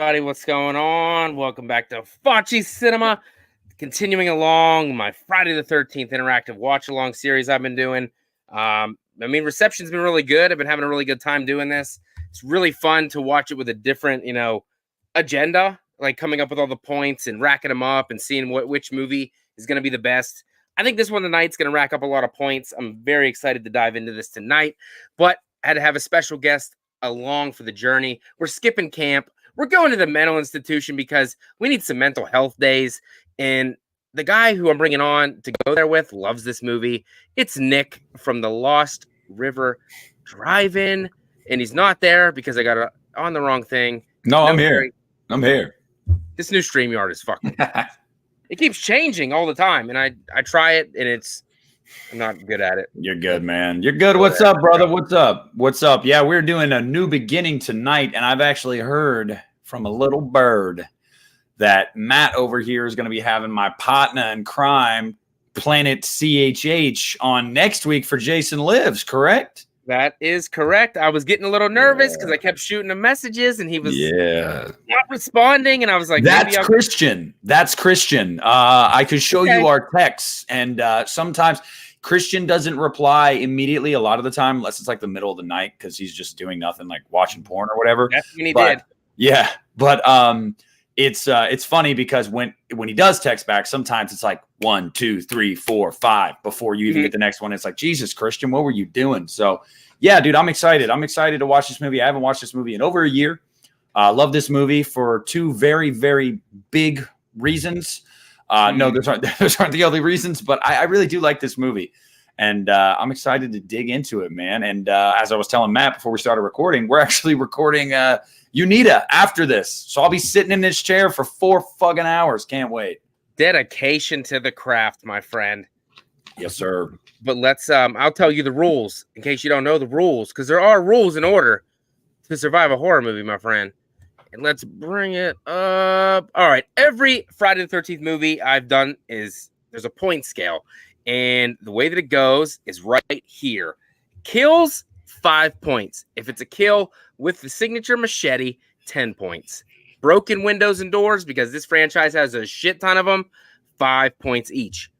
everybody. What's going on? Welcome back to FACCI'S Cinema. Continuing along my Friday the 13th interactive watch-along series I've been doing. Reception's been really good. I've been having a really good time doing this. It's really fun to watch it with a different, agenda, like coming up with all the points and racking them up and seeing which movie is going to be the best. I think this one tonight's going to rack up a lot of points. I'm very excited to dive into this tonight, but I had to have a special guest along for the journey. We're skipping camp. We're going to the mental institution because we need some mental health days. And the guy who I'm bringing on to go there with loves this movie. It's Nick from the Lost River Drive-In. And he's not there because I got on the wrong thing. No, I'm here. I'm here. This new StreamYard is fucking. It keeps changing all the time. And I try it and I'm not good at it. You're good, man. You're good. What's up, brother? What's up? What's up? Yeah, we're doing a new beginning tonight, and I've actually heard from a little bird that Matt over here is going to be having my partner in crime, Planet CHH, on next week for Jason Lives, correct? That is correct. I was getting a little nervous because I kept shooting him messages, and he was not responding, and I was like, That's Christian. That's Christian. I could show you our texts, and sometimes Christian doesn't reply immediately a lot of the time, unless it's like the middle of the night because he's just doing nothing, like watching porn or whatever. That's when he did. Yeah, but it's funny because when he does text back, sometimes it's like 1, 2, 3, 4, 5 before you even get the next one. It's like, Jesus, Christian, what were you doing? So yeah, dude, I'm excited. I'm excited to watch this movie. I haven't watched this movie in over a year. Love this movie for two very, very big reasons. No, those aren't the only reasons, but I really do like this movie. And I'm excited to dig into it, man. And as I was telling Matt before we started recording, we're actually recording Unita after this. So I'll be sitting in this chair for 4 fucking hours. Can't wait. Dedication to the craft, my friend. Yes, sir. But let's I'll tell you the rules in case you don't know the rules, because there are rules in order to survive a horror movie, my friend. And let's bring it up. All right. Every Friday the 13th movie I've done there's a point scale. And the way that it goes is right here. Kills, 5 points. If it's a kill with the signature machete, 10 points. Broken windows and doors, because this franchise has a shit ton of them, 5 points each.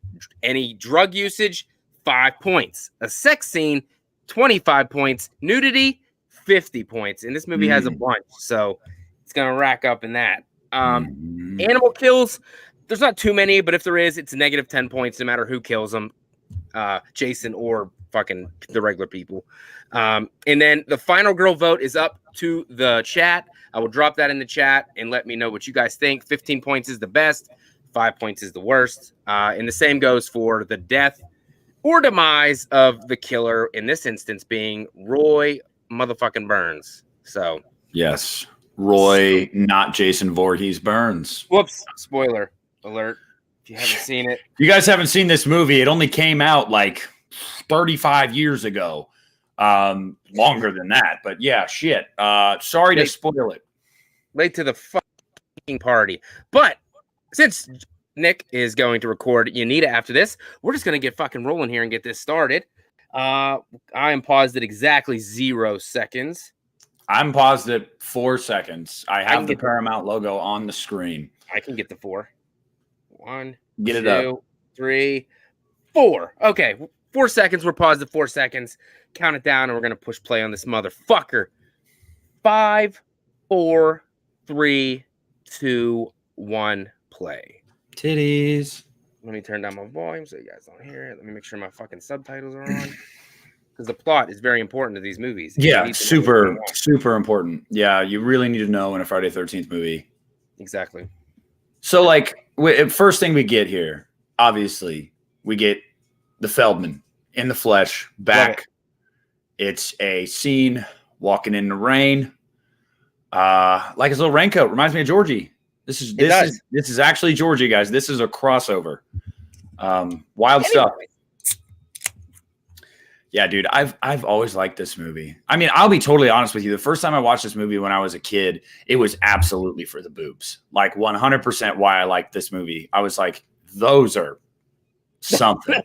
Any drug usage, 5 points. A sex scene, 25 points. Nudity, 50 points. And this movie has a bunch, so it's going to rack up in that. Animal kills, there's not too many, but if there is, it's negative 10 points no matter who kills them, Jason or fucking the regular people. And then the final girl vote is up to the chat. I will drop that in the chat and let me know what you guys think. 15 points is the best. 5 points is the worst. And the same goes for the death or demise of the killer, in this instance being Roy motherfucking Burns. So yes, Roy, not Jason Voorhees Burns. Whoops, spoiler alert. If you haven't seen it. You guys haven't seen this movie. It only came out like 35 years ago. Longer than that, but yeah, shit. Sorry to spoil it. Late to the fucking party. But since Nick is going to record Unita after this, we're just going to get fucking rolling here and get this started. I am paused at exactly 0 seconds. I'm paused at 4 seconds. I have the Paramount logo on the screen. I can get the 4. 1, get 2, it up. 3, 4. Okay, 4 seconds. We're paused at 4 seconds. Count it down, and we're going to push play on this motherfucker. 5, 4, 3, 2, 1, play. Titties. Let me turn down my volume so you guys don't hear it. Let me make sure my fucking subtitles are on. Because the plot is very important to these movies. Yeah, super important. Yeah, you really need to know in a Friday the 13th movie. Exactly. So, like, first thing we get here, obviously, we get the Feldman in the flesh back. It's a scene walking in the rain, like his little raincoat. Reminds me of Georgie. This is actually Georgie, guys. This is a crossover. Wild stuff. Yeah, dude, I've always liked this movie. I mean, I'll be totally honest with you. The first time I watched this movie when I was a kid, it was absolutely for the boobs. Like 100% why I liked this movie. I was like, those are something.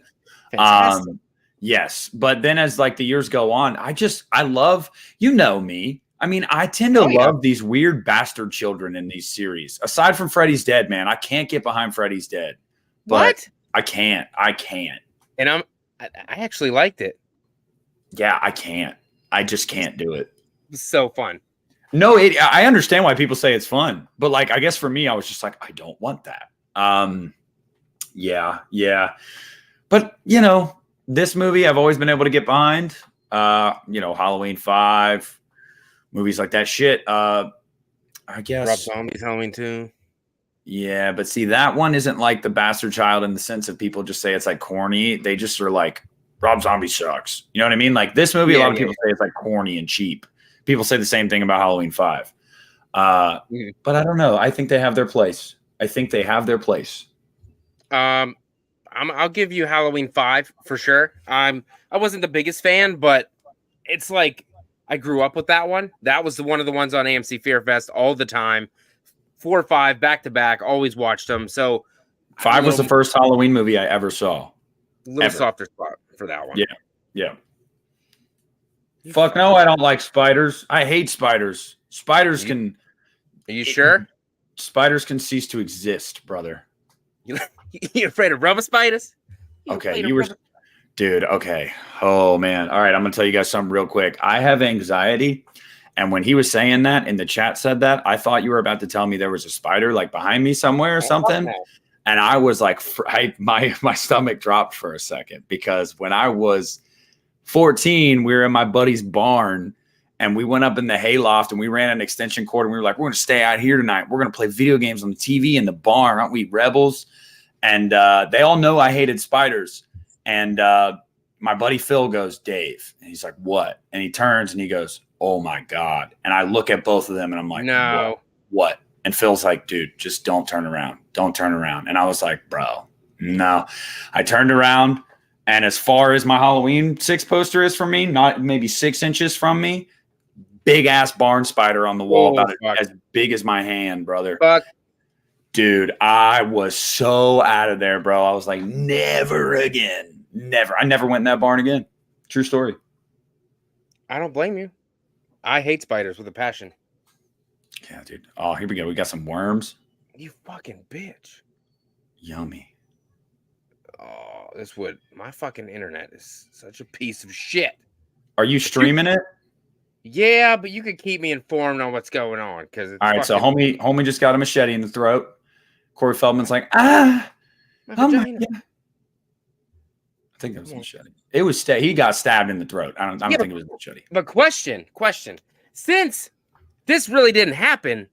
Yes. But then as like the years go on, I love, you know me. I mean, I tend to love these weird bastard children in these series. Aside from Freddy's Dead, man, I can't get behind Freddy's Dead. But I can't. And I actually liked it. Yeah, I can't. I just can't do it. It was so fun. No, I understand why people say it's fun, but like, I guess for me, I was just like, I don't want that. Yeah. But you know, this movie I've always been able to get behind. You know, Halloween 5, movies like that shit. I guess Rob Zombie's Halloween 2. Yeah, but see, that one isn't like The Bastard Child in the sense of people just say it's like corny. They just are like, Rob Zombie sucks. You know what I mean? Like this movie, a lot of people say it's like corny and cheap. People say the same thing about Halloween 5. But I don't know. I think they have their place. I'll give you Halloween 5 for sure. I wasn't the biggest fan, but it's like I grew up with that one. That was one of the ones on AMC Fear Fest all the time. 4 or 5 back to back. Always watched them. So 5 was the first Halloween movie I ever saw. Little softer spot for that one. Yeah. Fuck no, I don't like spiders. I hate spiders. Spiders can. Are you sure? Spiders can cease to exist, brother. You afraid of rubber spiders? Okay, dude. Okay. Oh man. All right, I'm gonna tell you guys something real quick. I have anxiety, and when he was saying that in the chat, said that, I thought you were about to tell me there was a spider like behind me somewhere or something. And I was like, my stomach dropped for a second because when I was 14, we were in my buddy's barn and we went up in the hayloft and we ran an extension cord and we were like, we're going to stay out here tonight. We're going to play video games on the TV in the barn. Aren't we rebels? And they all know I hated spiders. And my buddy Phil goes, Dave. And he's like, what? And he turns and he goes, oh my God. And I look at both of them and I'm like, no. What? And Phil's like, dude, just don't turn around. Don't turn around. And I was like, bro, no. I turned around, and as far as my Halloween 6 poster is from me, not maybe 6 inches from me, big ass barn spider on the wall, about as big as my hand, brother. Dude, I was so out of there, bro. I was like, never again. Never. I never went in that barn again. True story. I don't blame you. I hate spiders with a passion. Yeah, dude. Oh, here we go. We got some worms. You fucking bitch. Yummy. Oh, my fucking internet is such a piece of shit. Are you streaming it? Yeah, but you could keep me informed on what's going on. All right, so homie just got a machete in the throat. Corey Feldman's like, oh my God. I think that was a machete. It was he got stabbed in the throat. I don't think it was a machete. But question. Since this really didn't happen,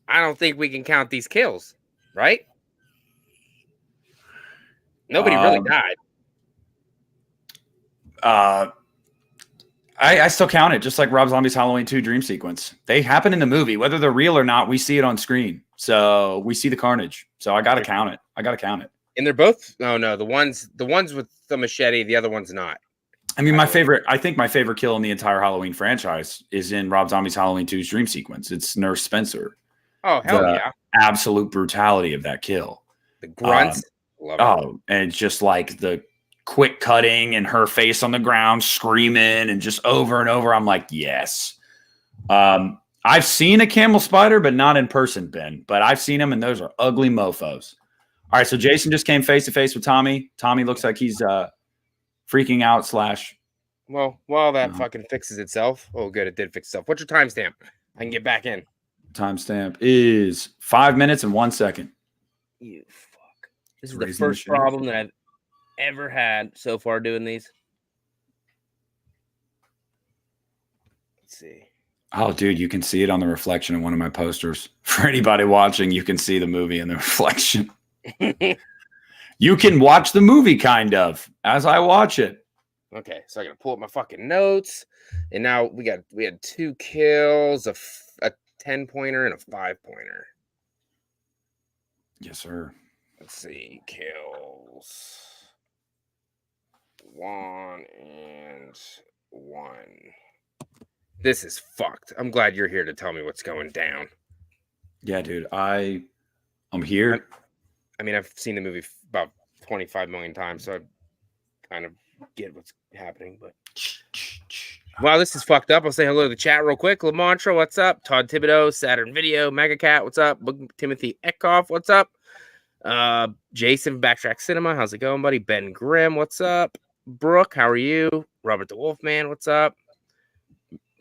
I don't think we can count these kills, right? Nobody really died. I still count it, just like Rob Zombie's Halloween 2 dream sequence. They happen in the movie. Whether they're real or not, we see it on screen. So we see the carnage. So I got to count it. And they're both, no, the ones with the machete, the other one's not. I mean, I think my favorite kill in the entire Halloween franchise is in Rob Zombie's Halloween 2's dream sequence. It's Nurse Spencer. Oh, hell yeah. Absolute brutality of that kill. The grunts. And it's just like the quick cutting and her face on the ground screaming and just over and over. I'm like, yes. I've seen a camel spider, but not in person, Ben. But I've seen them, and those are ugly mofos. All right, so Jason just came face-to-face with Tommy. Tommy looks like he's freaking out / Well, while that fucking fixes itself. Oh, good, it did fix itself. What's your timestamp? I can get back in. Timestamp is 5 minutes and 1 second. You fuck. This is the first problem that I've ever had so far doing these. Let's see. Oh, dude, you can see it on the reflection in one of my posters. For anybody watching, you can see the movie in the reflection. You can watch the movie kind of as I watch it. Okay, so I gotta pull up my fucking notes, and now we had 2 kills, a 10-pointer and a 5-pointer. Yes, sir. Let's see, kills 1 and 1. This is fucked. I'm glad you're here to tell me what's going down. Yeah, dude, I'm here. I mean, I've seen the movie about 25 million times, so I kind of get what's happening, but Wow, this is fucked up. I'll say hello to the chat real quick. Lamontra, what's up? Todd Thibodeau, Saturn Video, Mega Cat, what's up? Timothy Eckhoff, what's up? Jason, Backtrack Cinema, how's it going, buddy? Ben Grimm, what's up? Brooke, how are you? Robert the Wolfman, what's up?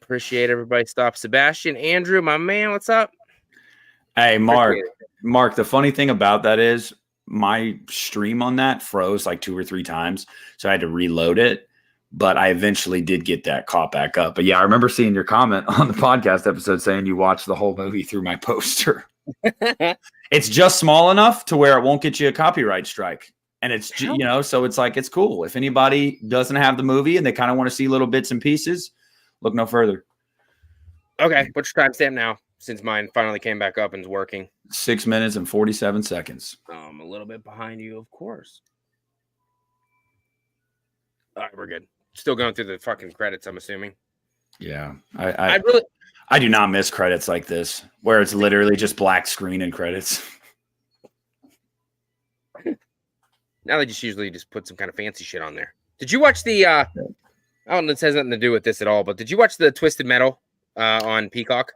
Appreciate everybody. Stop. Sebastian, Andrew, my man, what's up? Hey, Mark. Mark, the funny thing about that is my stream on that froze like 2 or 3 times, so I had to reload it. But I eventually did get that caught back up. But yeah, I remember seeing your comment on the podcast episode saying you watched the whole movie through my poster. It's just small enough to where it won't get you a copyright strike. And it's, so it's like, it's cool. If anybody doesn't have the movie and they kind of want to see little bits and pieces, look no further. Okay. What's your timestamp now? Since mine finally came back up and is working. 6 minutes and 47 seconds. I'm a little bit behind you, of course. All right, we're good. Still going through the fucking credits, I'm assuming. Yeah. I do not miss credits like this, where it's literally just black screen and credits. Now they just usually just put some kind of fancy shit on there. Did you watch the I don't know, this has nothing to do with this at all, but did you watch the Twisted Metal on Peacock?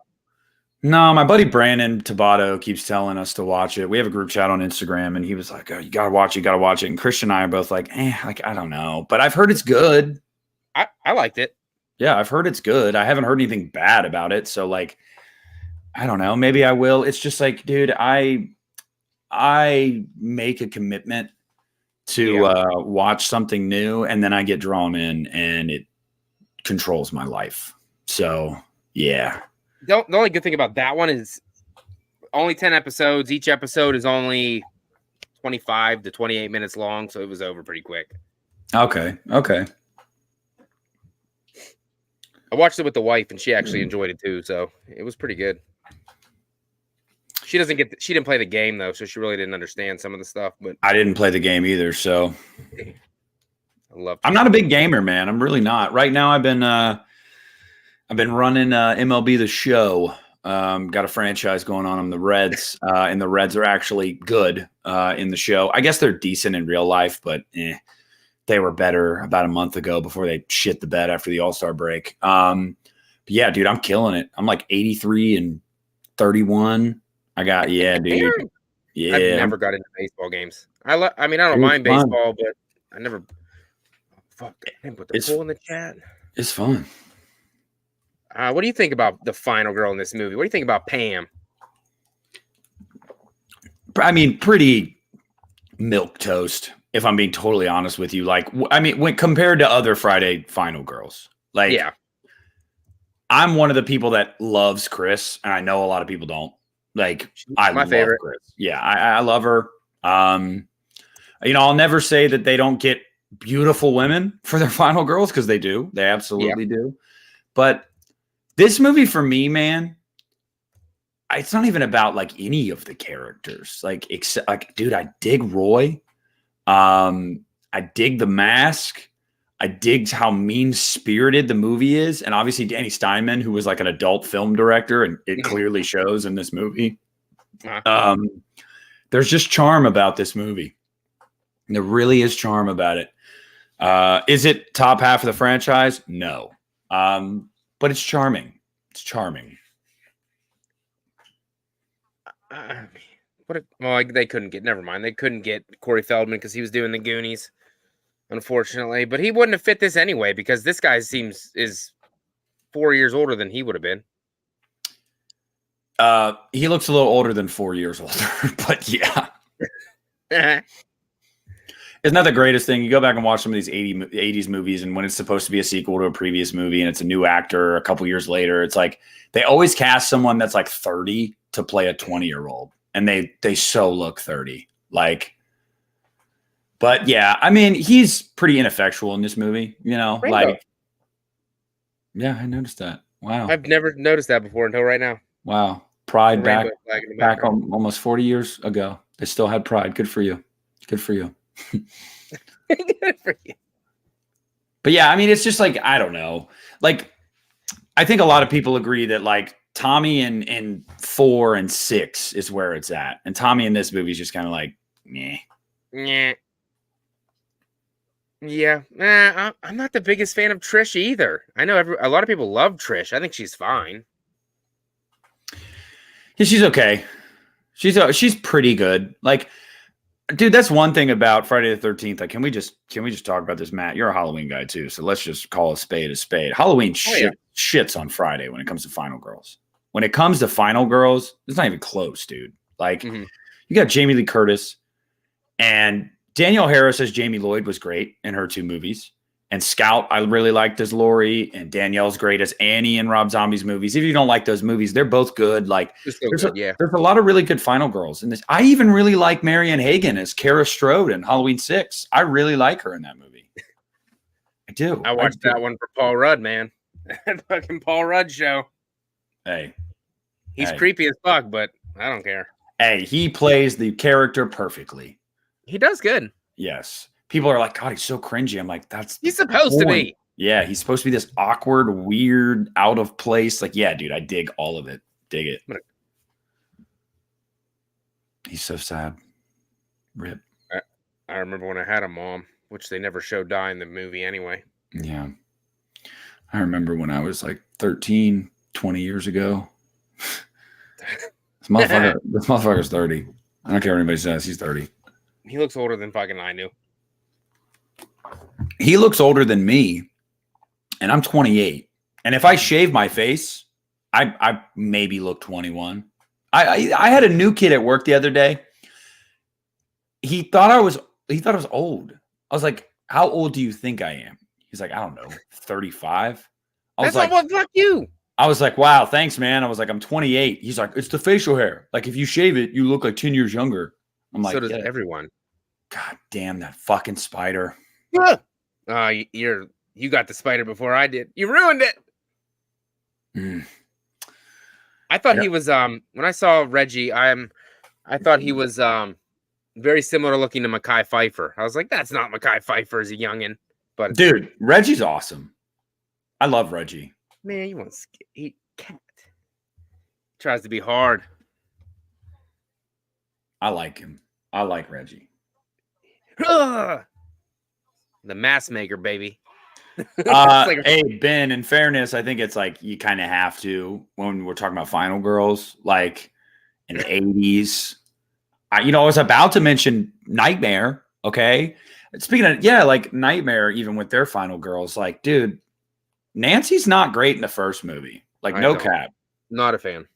No, my buddy Brandon Tabato keeps telling us to watch it. We have a group chat on Instagram, and he was like, "Oh, you gotta watch it, And Christian and I are both like, I don't know, but I've heard it's good. I liked it. Yeah, I've heard it's good. I haven't heard anything bad about it, so like, I don't know. Maybe I will. It's just like, dude, I make a commitment to watch something new, and then I get drawn in, and it controls my life. So yeah. The only good thing about that one is only 10 episodes. Each episode is only 25 to 28 minutes long, so it was over pretty quick. Okay. I watched it with the wife, and she actually enjoyed it too, so it was pretty good. She didn't play the game though, so she really didn't understand some of the stuff. But I didn't play the game either, so I'm not a big gamer, man. I'm really not. Right now, I've been running MLB The Show. Got a franchise going on. I'm the Reds, and the Reds are actually good in the show. I guess they're decent in real life, but they were better about a month ago before they shit the bed after the All-Star break. But yeah, dude, I'm killing it. I'm like 83 and 31. Dude. Yeah. I've never got into baseball games. I don't mind baseball, but I never. Fuck, I didn't put the poll in the chat. It's fun. What do you think about the final girl in this movie? What do you think about Pam? I mean, pretty milquetoast, if I'm being totally honest with you. Like, when compared to other Friday final girls, like, yeah, I'm one of the people that loves Chris, and I know a lot of people don't. Like, I love favorite. Chris. Yeah, I love her. I'll never say that they don't get beautiful women for their final girls, because they do. They absolutely do. But this movie for me, man, it's not even about like any of the characters. Like, except like, dude, I dig Roy. I dig the mask. I dig how mean-spirited the movie is. And obviously Danny Steinman, who was like an adult film director, and it clearly shows in this movie. There's just charm about this movie. There really is charm about it. Is it top half of the franchise? No. But it's charming. It's charming. They couldn't get. Never mind. They couldn't get Corey Feldman because he was doing the Goonies, unfortunately. But he wouldn't have fit this anyway, because this guy is 4 years older than he would have been. He looks a little older than 4 years older, but yeah. Isn't that the greatest thing? You go back and watch some of these 80s movies, and when it's supposed to be a sequel to a previous movie and it's a new actor a couple years later, it's like they always cast someone that's like 30 to play a 20-year-old, and they so look 30. Like, but yeah, I mean, he's pretty ineffectual in this movie, Rainbow. Like, yeah, I noticed that. Wow. I've never noticed that before until right now. Wow. Pride back almost 40 years ago. They still had pride. Good for you. Good for you. Good for you. But yeah, I mean, it's just like, I don't know. Like, I think a lot of people agree that like Tommy in 4 and 6 is where it's at. And Tommy in this movie is just kind of like, meh. Yeah. Yeah, I'm not the biggest fan of Trish either. I know a lot of people love Trish. I think she's fine. Yeah, she's okay. She's pretty good. Like, dude, that's one thing about Friday the 13th. Like, can we just talk about this, Matt? You're a Halloween guy too, so let's just call a spade a spade. Halloween shits on Friday when it comes to Final Girls. When it comes to Final Girls, it's not even close, dude. Like, you got Jamie Lee Curtis and Danielle Harris as Jamie Lloyd was great in her 2 movies. And Scout, I really liked as Lori, and Danielle's great as Annie in Rob Zombie's movies. If you don't like those movies, they're both good. Like, there's a lot of really good Final Girls in this. I even really like Marianne Hagan as Kara Strode in Halloween 6. I really like her in that movie. I do. I watched that one for Paul Rudd, man. That fucking Paul Rudd show. Hey. He's creepy as fuck, but I don't care. Hey, he plays the character perfectly. He does good. Yes. People are like, God, he's so cringy. I'm like, he's supposed to be. Yeah, he's supposed to be this awkward, weird, out of place. Like, yeah, dude, I dig all of it. Dig it. He's so sad. Rip. I remember when I had a mom, which they never showed die in the movie anyway. Yeah. I remember when I was like 13, 20 years ago. This motherfucker's 30. I don't care what anybody says. He's 30. He looks older than fucking I knew. He looks older than me, and I'm 28. And if I shave my face, I maybe look 21. I had a new kid at work the other day. He thought I was old. I was like, "How old do you think I am?" He's like, "I don't know, 35." That's like, well, fuck you. I was like, "Wow, thanks, man." I was like, "I'm 28." He's like, "It's the facial hair. Like, if you shave it, you look like 10 years younger." I'm like, so does everyone. God damn that fucking spider. You got the spider before I did. You ruined it. I thought he was when I saw Reggie, I thought he was very similar looking to Mekhi Phifer. I was like, that's not Mekhi Phifer as a youngin'. But dude, Reggie's awesome. I love Reggie. Man, he tries to be hard. I like him. I like Reggie. The mask maker, baby. Hey, Ben, in fairness, I think it's like you kind of have to when we're talking about Final Girls, like in the 80s. I was about to mention Nightmare. Okay. Speaking of, like Nightmare, even with their Final Girls, like, dude, Nancy's not great in the first movie. Like, no cap. Not a fan.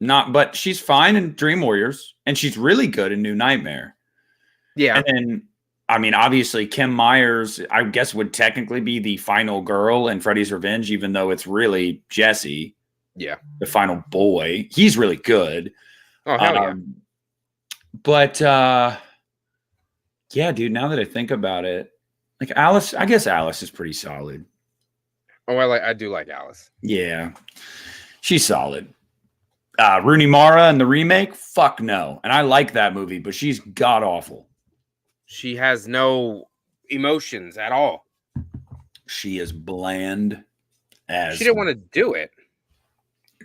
But she's fine in Dream Warriors, and she's really good in New Nightmare. Yeah. And then, I mean, obviously, Kim Myers, I guess, would technically be the final girl in Freddy's Revenge, even though it's really Jesse. Yeah. The final boy. He's really good. Oh, hell yeah. But, yeah, dude, now that I think about it, like Alice, I guess Alice is pretty solid. Oh, I do like Alice. Yeah. She's solid. Rooney Mara in the remake? Fuck no. And I like that movie, but she's god-awful. She has no emotions at all. She is bland as... She didn't want to do it.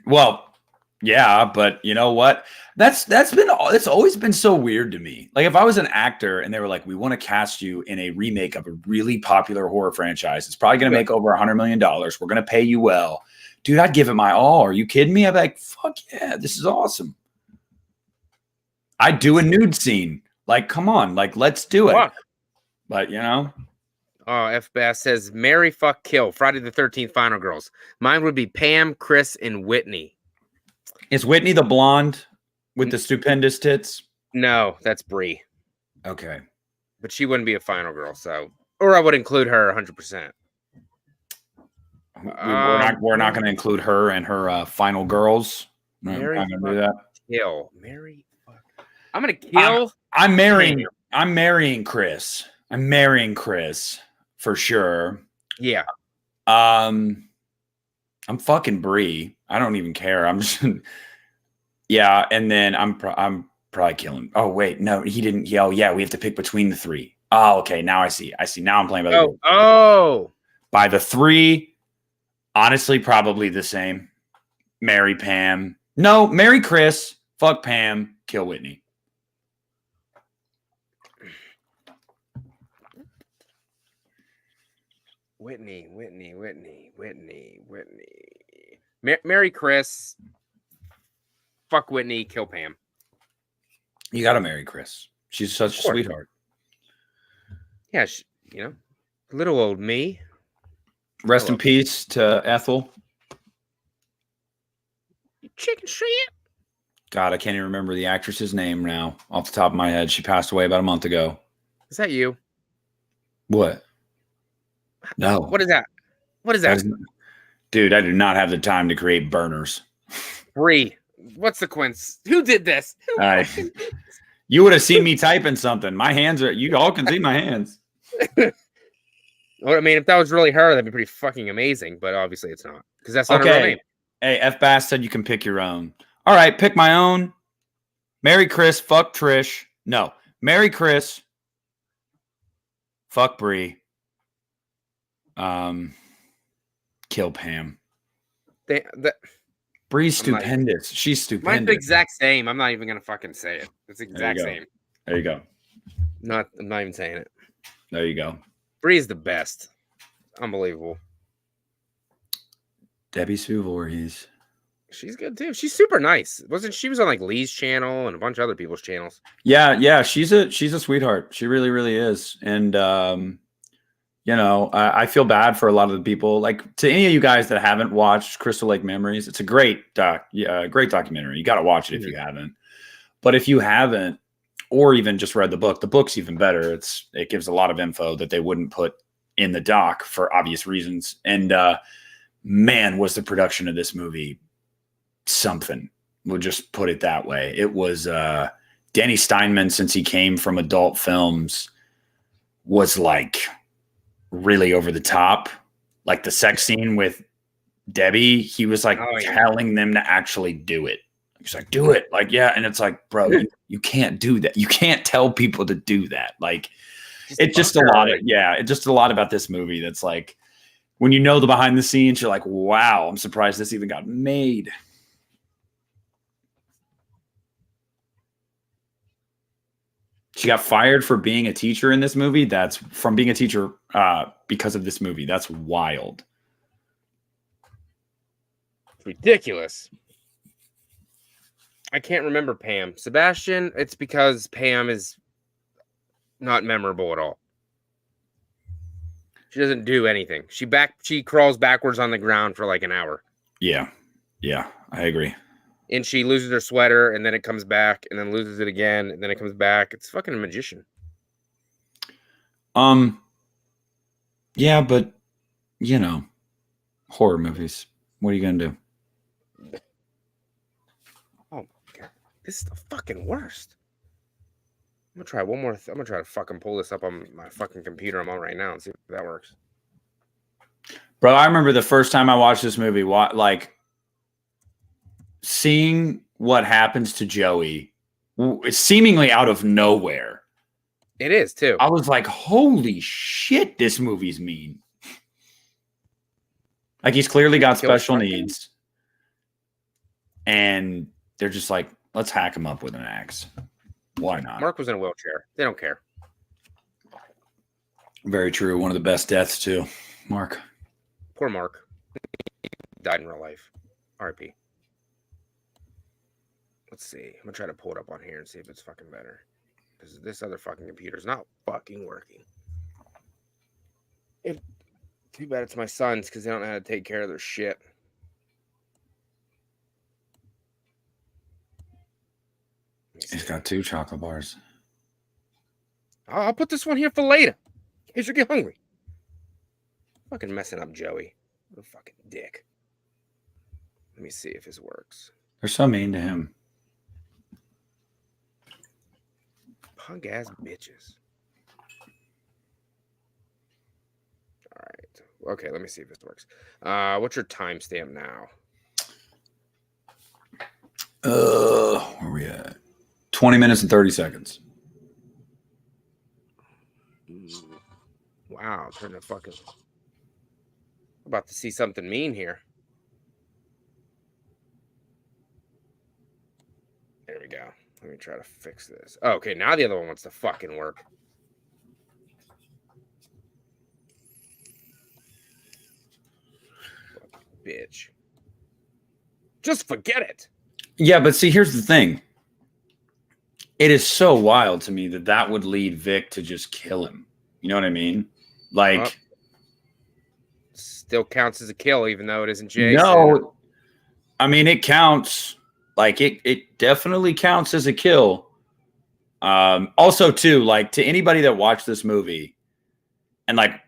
Well, yeah, but you know what? It's always been so weird to me. Like, if I was an actor and they were like, we want to cast you in a remake of a really popular horror franchise, it's probably going to make over $100 million. We're going to pay you well. Dude, I'd give it my all. Are you kidding me? I'd be like, fuck yeah, this is awesome. I'd do a nude scene. Like, come on, like, let's do it. Fuck. But, Oh, F. Bass says, marry, fuck, kill. Friday the 13th Final Girls. Mine would be Pam, Chris, and Whitney. Is Whitney the blonde with the stupendous tits? No, that's Brie. Okay. But she wouldn't be a Final Girl, so... Or I would include her 100%. We're not going to include her and her Final Girls. Mary, I'm going to do that. Kill. Mary, fuck. I'm going to kill... I'm marrying Chris. I'm marrying Chris for sure. Yeah. I'm fucking Brie. I don't even care. I'm just yeah, and then I'm probably killing. Oh wait, no, he didn't. Oh yeah, we have to pick between the three. Oh, okay, now I see. Now I'm playing by the rules. By the three. Honestly, probably the same. Marry Pam. No, marry Chris. Fuck Pam. Kill Whitney. Whitney. Marry Chris. Fuck Whitney. Kill Pam. You got to marry Chris. She's such a sweetheart. Yeah, little old me. Rest in peace to Ethel. You chicken shit. God, I can't even remember the actress's name now off the top of my head. She passed away about a month ago. Is that you? What? No. What is that? What is that? Dude, I do not have the time to create burners. Bree. What's the quince? Who did this? You would have seen me typing something. My hands are, you all can see my hands. Well, I mean, if that was really her, that'd be pretty fucking amazing. But obviously it's not. Because that's not her real name. Hey, F. Bass said you can pick your own. All right, pick my own. Marry Chris, fuck Trish. No, marry Chris. Fuck Bree. Kill Pam. Bree's stupendous. She's stupendous. Mine's the exact same. I'm not even gonna fucking say it. It's the exact same. There you go. I'm not even saying it. There you go. Bree's the best. Unbelievable. Debbie Sue Voorhees. She's good too. She's super nice. She was on like Lee's channel and a bunch of other people's channels. Yeah. She's a sweetheart. She really, really is. And I feel bad for a lot of the people. Like, to any of you guys that haven't watched Crystal Lake Memories, it's a great great documentary. You got to watch it if you haven't. But if you haven't, or even just read the book's even better. It gives a lot of info that they wouldn't put in the doc for obvious reasons. And man, was the production of this movie something. We'll just put it that way. It was Danny Steinman, since he came from adult films, was like really over the top. Like the sex scene with Debbie, he was like telling them to actually do it. He's like, do it. Like, yeah. And it's like, bro, you can't do that. You can't tell people to do that. Like, it's just a lot about this movie that's like, when you know the behind the scenes, you're like, wow, I'm surprised this even got made. She got fired for being a teacher in this movie. That's from being a teacher because of this movie. That's wild. It's ridiculous. I can't remember Pam. Sebastian, it's because Pam is not memorable at all. She doesn't do anything. She crawls backwards on the ground for like an hour. Yeah, I agree. And she loses her sweater, and then it comes back, and then loses it again, and then it comes back. It's fucking a magician. Yeah, but horror movies. What are you gonna do? Oh my god, this is the fucking worst. I'm gonna try one more. I'm gonna try to fucking pull this up on my fucking computer I'm on right now and see if that works. Bro, I remember the first time I watched this movie. Like, seeing what happens to Joey seemingly out of nowhere. It is too. I was like, holy shit, this movie's mean. Like, he's clearly got special needs. And they're just like, let's hack him up with an axe. Why not? Mark was in a wheelchair. They don't care. Very true. One of the best deaths too. Mark. Poor Mark. He died in real life. R.I.P. Let's see. I'm gonna try to pull it up on here and see if it's fucking better. Because this other fucking computer's not fucking working. Too bad it's my sons, because they don't know how to take care of their shit. He's got 2 chocolate bars. I'll put this one here for later. In case you get hungry. Fucking messing up Joey. What a fucking dick. Let me see if this works. They're so mean to him. Punk ass bitches. All right. Okay, let me see if this works. What's your timestamp now? Where are we at? 20 minutes and 30 seconds. Wow, turn to fucking. I'm about to see something mean here. There we go. Let me try to fix this. Oh, okay, now the other one wants to fucking work. bitch. Just forget it. Yeah, but see, here's the thing. It is so wild to me that that would lead Vic to just kill him. You know what I mean? Like, still counts as a kill, even though it isn't Jason. No, I mean, it counts. Like, it definitely counts as a kill. Also, too, like, to anybody that watched this movie, and, like,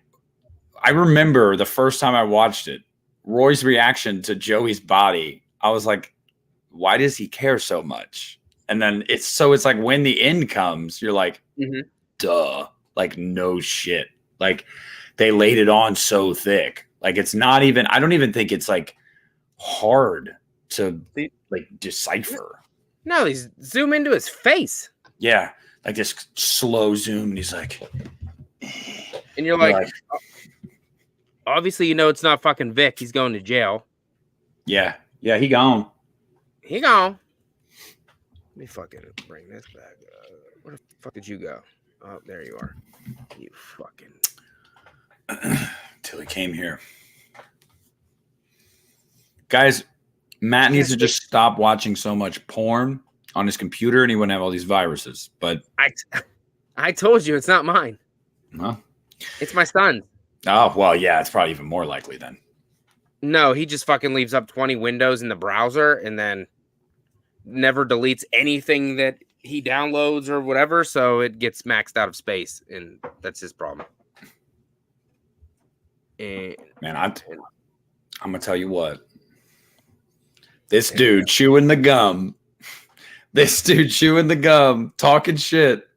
I remember the first time I watched it, Roy's reaction to Joey's body, I was like, why does he care so much? And then it's like when the end comes, you're like, duh, like, no shit. Like, they laid it on so thick. Like, it's not even, I don't even think it's like hard to like decipher. No, he's zoom into his face. Yeah. Like this slow zoom. And he's like, and you're like, obviously, you know, it's not fucking Vic. He's going to jail. Yeah. Yeah. He gone. He gone. Let me fucking bring this back. Where the fuck did you go? Oh, there you are. You fucking. Till he came here. Guys, Matt needs to just stop watching so much porn on his computer and he wouldn't have all these viruses. But I told you it's not mine. Well, it's my son's. Oh, well, yeah, it's probably even more likely then. No, he just fucking leaves up 20 windows in the browser and then never deletes anything that he downloads or whatever, so it gets maxed out of space, and that's his problem. And, man, I'm gonna tell you what. This dude chewing the gum. This dude chewing the gum, talking shit.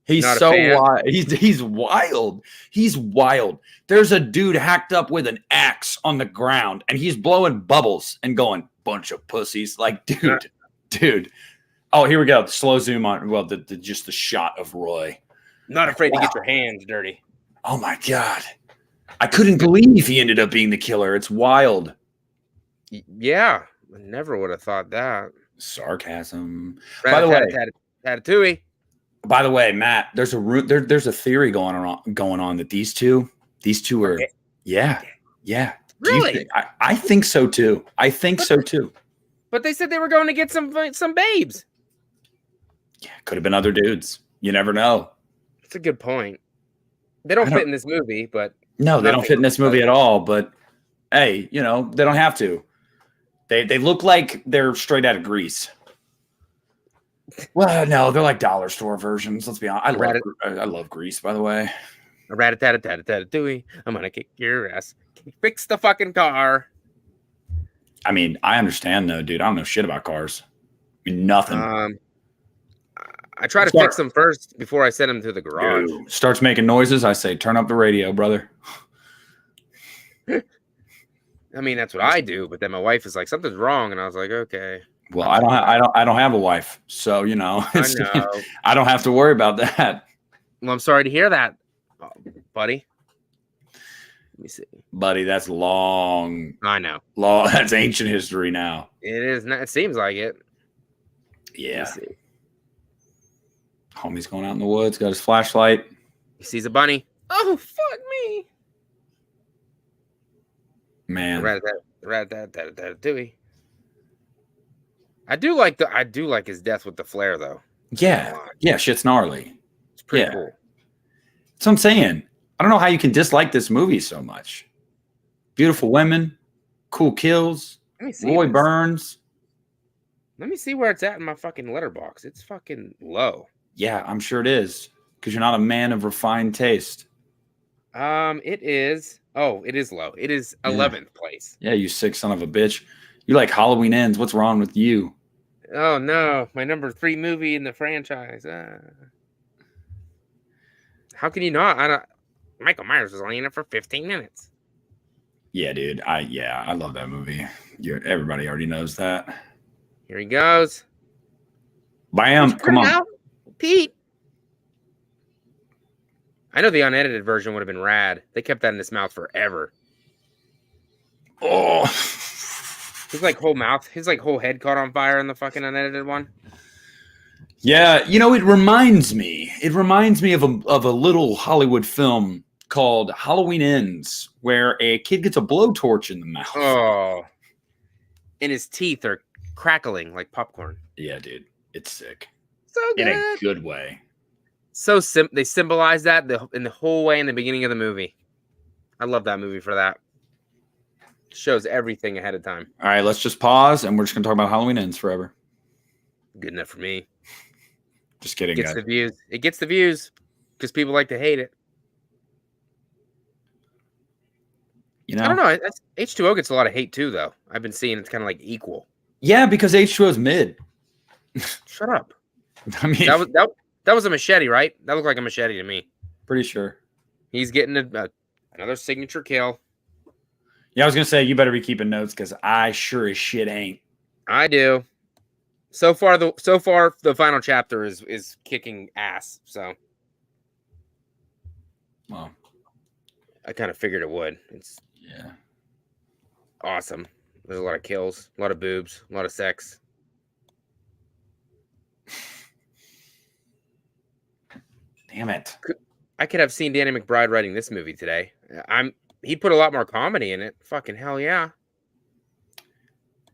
He's so wild. He's wild. He's wild. There's a dude hacked up with an axe on the ground, and he's blowing bubbles and going, bunch of pussies. Like, dude. Oh, here we go. Slow zoom on. Well, just the shot of Roy. Not afraid to get your hands dirty. Oh my God. I couldn't believe he ended up being the killer. It's wild. Yeah. I never would have thought that. Sarcasm. By the way, Ratatouille. By the way, Matt, there's a theory going on that these two are, yeah. Really? I think so too. But they said they were going to get some babes. Yeah, could have been other dudes. You never know. That's a good point. They don't fit in this movie, but no, they don't fit in this movie at all. But hey, you know, they don't have to. They look like they're straight out of Grease. Well, no, they're like dollar store versions. Let's be honest. I love Grease, by the way. Ratatouille. I'm gonna kick your ass. Fix the fucking car. I mean, I understand though, dude. I don't know shit about cars. I mean, nothing. I try to fix them first before I send them to the garage. Dude, starts making noises. I say, turn up the radio, brother. I mean, that's what I do. But then my wife is like, something's wrong, and I was like, okay. Well, I don't have a wife, so you know, I don't have to worry about that. Well, I'm sorry to hear that, buddy. Let me see, buddy. That's long. I know. Long. That's ancient history now. It is. It seems like it. Yeah. Homie's going out in the woods. Got his flashlight. He sees a bunny. Oh, fuck me, man. Ratatouille. I do like his death with the flare though. Yeah. Yeah, shit's gnarly. It's pretty cool. That's what I'm saying. I don't know how you can dislike this movie so much. Beautiful women, cool kills, Roy Burns. Let me see where it's at in my fucking letterbox. It's fucking low. Yeah, I'm sure it is. Because you're not a man of refined taste. It is. Oh, it is low. It is 11th place. Yeah, you sick son of a bitch. You like Halloween Ends. What's wrong with you? Oh, no. My number 3 movie in the franchise. How can you not? Michael Myers was only in it for 15 minutes. Yeah, dude. I love that movie. Everybody already knows that. Here he goes. Bam. Come on. Out, Pete. I know the unedited version would have been rad. They kept that in his mouth forever. Oh. His whole head caught on fire in the fucking unedited one. Yeah, you know, it reminds me of a little Hollywood film called Halloween Ends, where a kid gets a blowtorch in the mouth. Oh, and his teeth are crackling like popcorn. Yeah, dude, it's sick So good. in a good way. So they symbolize that in the whole way in the beginning of the movie. I love that movie for that. Shows everything ahead of time. All right, let's just pause, and we're just gonna talk about Halloween Ends forever. Good enough for me. Just kidding, Gets guys. the views. It gets the views because people like to hate it. You know? I don't know. H2O gets a lot of hate too, though. I've been seeing it's kind of like equal. Yeah, because H2O is mid. Shut up. I mean, that was a machete, right? That looked like a machete to me. pretty sure. He's getting another signature kill. Yeah, I was gonna say you better be keeping notes because I sure as shit ain't. I do. So far, the final chapter is kicking ass. So, Well, I kind of figured it would. It's yeah. awesome. There's a lot of kills, a lot of boobs, a lot of sex. Damn it. I could have seen Danny McBride writing this movie today. He'd put a lot more comedy in it. Fucking hell yeah.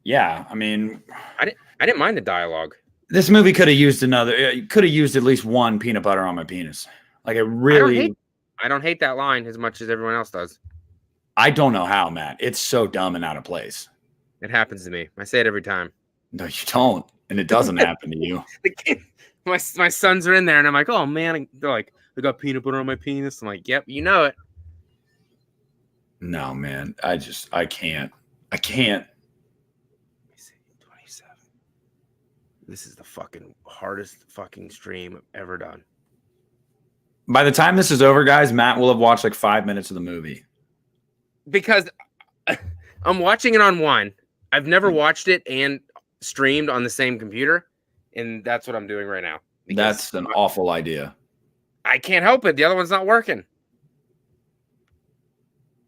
Yeah, I mean, I didn't mind the dialogue. this movie could have used at least one peanut butter on my penis. Like it really. I don't hate that line as much as everyone else does. I don't know how, Matt. It's so dumb and out of place. It happens to me. I say it every time. No, you don't, and it doesn't happen to you. My sons are in there, and I'm like, oh man. They're like, I got peanut butter on my penis. I'm like, yep, you know it. No, man. I can't. I can't. 27. This is the fucking hardest fucking stream I've ever done. By the time this is over, guys, Matt will have watched like 5 minutes of the movie. Because I'm watching it on one. I've never watched it and streamed on the same computer, and that's what I'm doing right now. That's an awful idea. I can't help it. The other one's not working.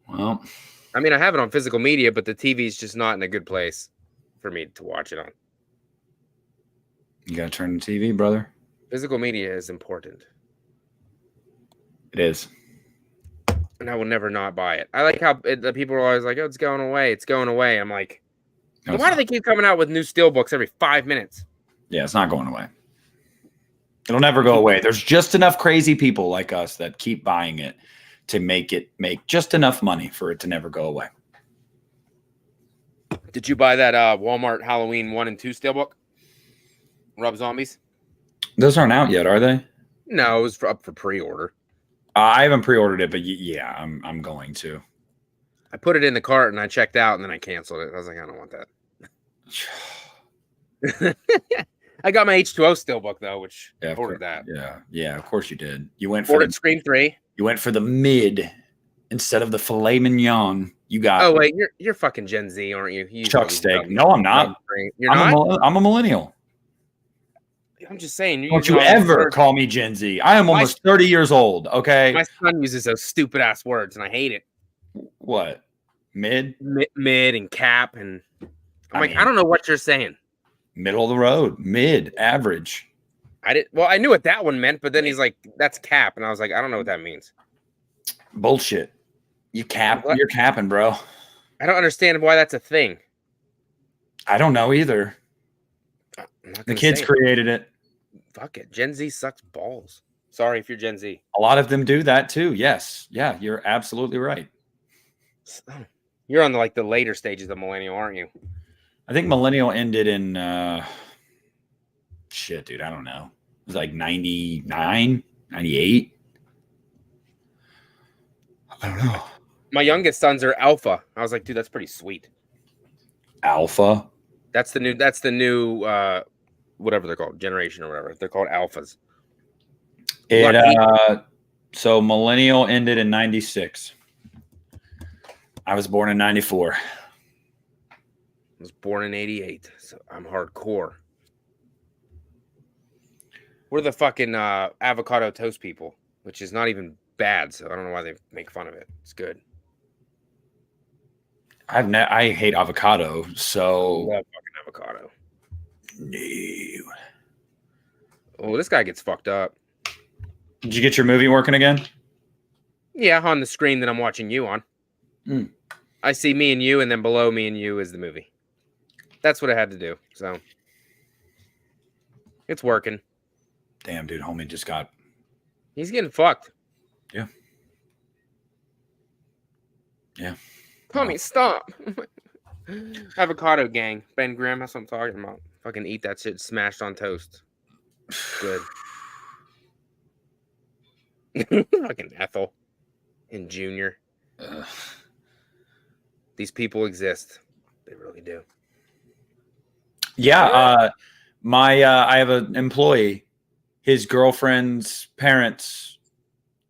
Well, I mean, I have it on physical media, but the TV's just not in a good place for me to watch it on. you got to turn the TV, brother. Physical media is important. It is. And I will never not buy it. I like how the people are always like, oh, it's going away. It's going away. I'm like, No, why do they keep coming out with new steelbooks every 5 minutes? Yeah, it's not going away. It'll never go away. There's just enough crazy people like us that keep buying it to make just enough money for it to never go away. Did you buy that Walmart Halloween 1 and 2 steelbook? Rob Zombies? Those aren't out yet, are they? No, it was up for pre-order. I haven't pre-ordered it, but yeah, I'm going to. I put it in the cart and I checked out and then I canceled it. I was like, I don't want that. I got my H2O steelbook though, which Yeah, ordered that. Yeah, of course you did. You went for Ordered Scream 3. You went for the mid instead of the filet mignon. You got. Oh wait, you're fucking Gen Z, aren't you? Chuck steak. No, I'm not. You're not. I'm a millennial. I'm just saying. Don't you ever call me Gen Z? I am almost 30 years old. Okay. My son uses those stupid ass words, and I hate it. What? Mid and cap, and I don't know what you're saying. Middle of the road, mid, average. I knew what that one meant, but then he's like, "That's cap," and I was like, "I don't know what that means." Bullshit. You're capping, bro. I don't understand why that's a thing. I don't know either. The kids created it. Fuck it. Gen Z sucks balls. Sorry if you're Gen Z. A lot of them do that too. Yes. Yeah, you're absolutely right. You're on the later stages of millennial, aren't you? I think millennial ended in shit, dude. I don't know. It was like 99, 98. I don't know. My youngest sons are alpha. I was like, dude, that's pretty sweet. Alpha? That's the new whatever they're called, generation or whatever. They're called alphas. So millennial ended in 96. I was born in 94. I was born in 88, so I'm hardcore. We're the fucking avocado toast people, which is not even bad, so I don't know why they make fun of it. It's good. I hate avocado, so I love fucking avocado. No. Oh, this guy gets fucked up. Did you get your movie working again? Yeah, on the screen that I'm watching you on. Mm. I see me and you, and then below me and you is the movie. That's what I had to do. So it's working. Damn, dude, homie just got. He's getting fucked. Yeah. Yeah. Tommy, stop. Avocado gang. Ben Grimm, that's what I'm talking about. Fucking eat that shit smashed on toast. Good. Fucking Ethel and Junior. These people exist. They really do. Yeah. I have an employee. His girlfriend's parents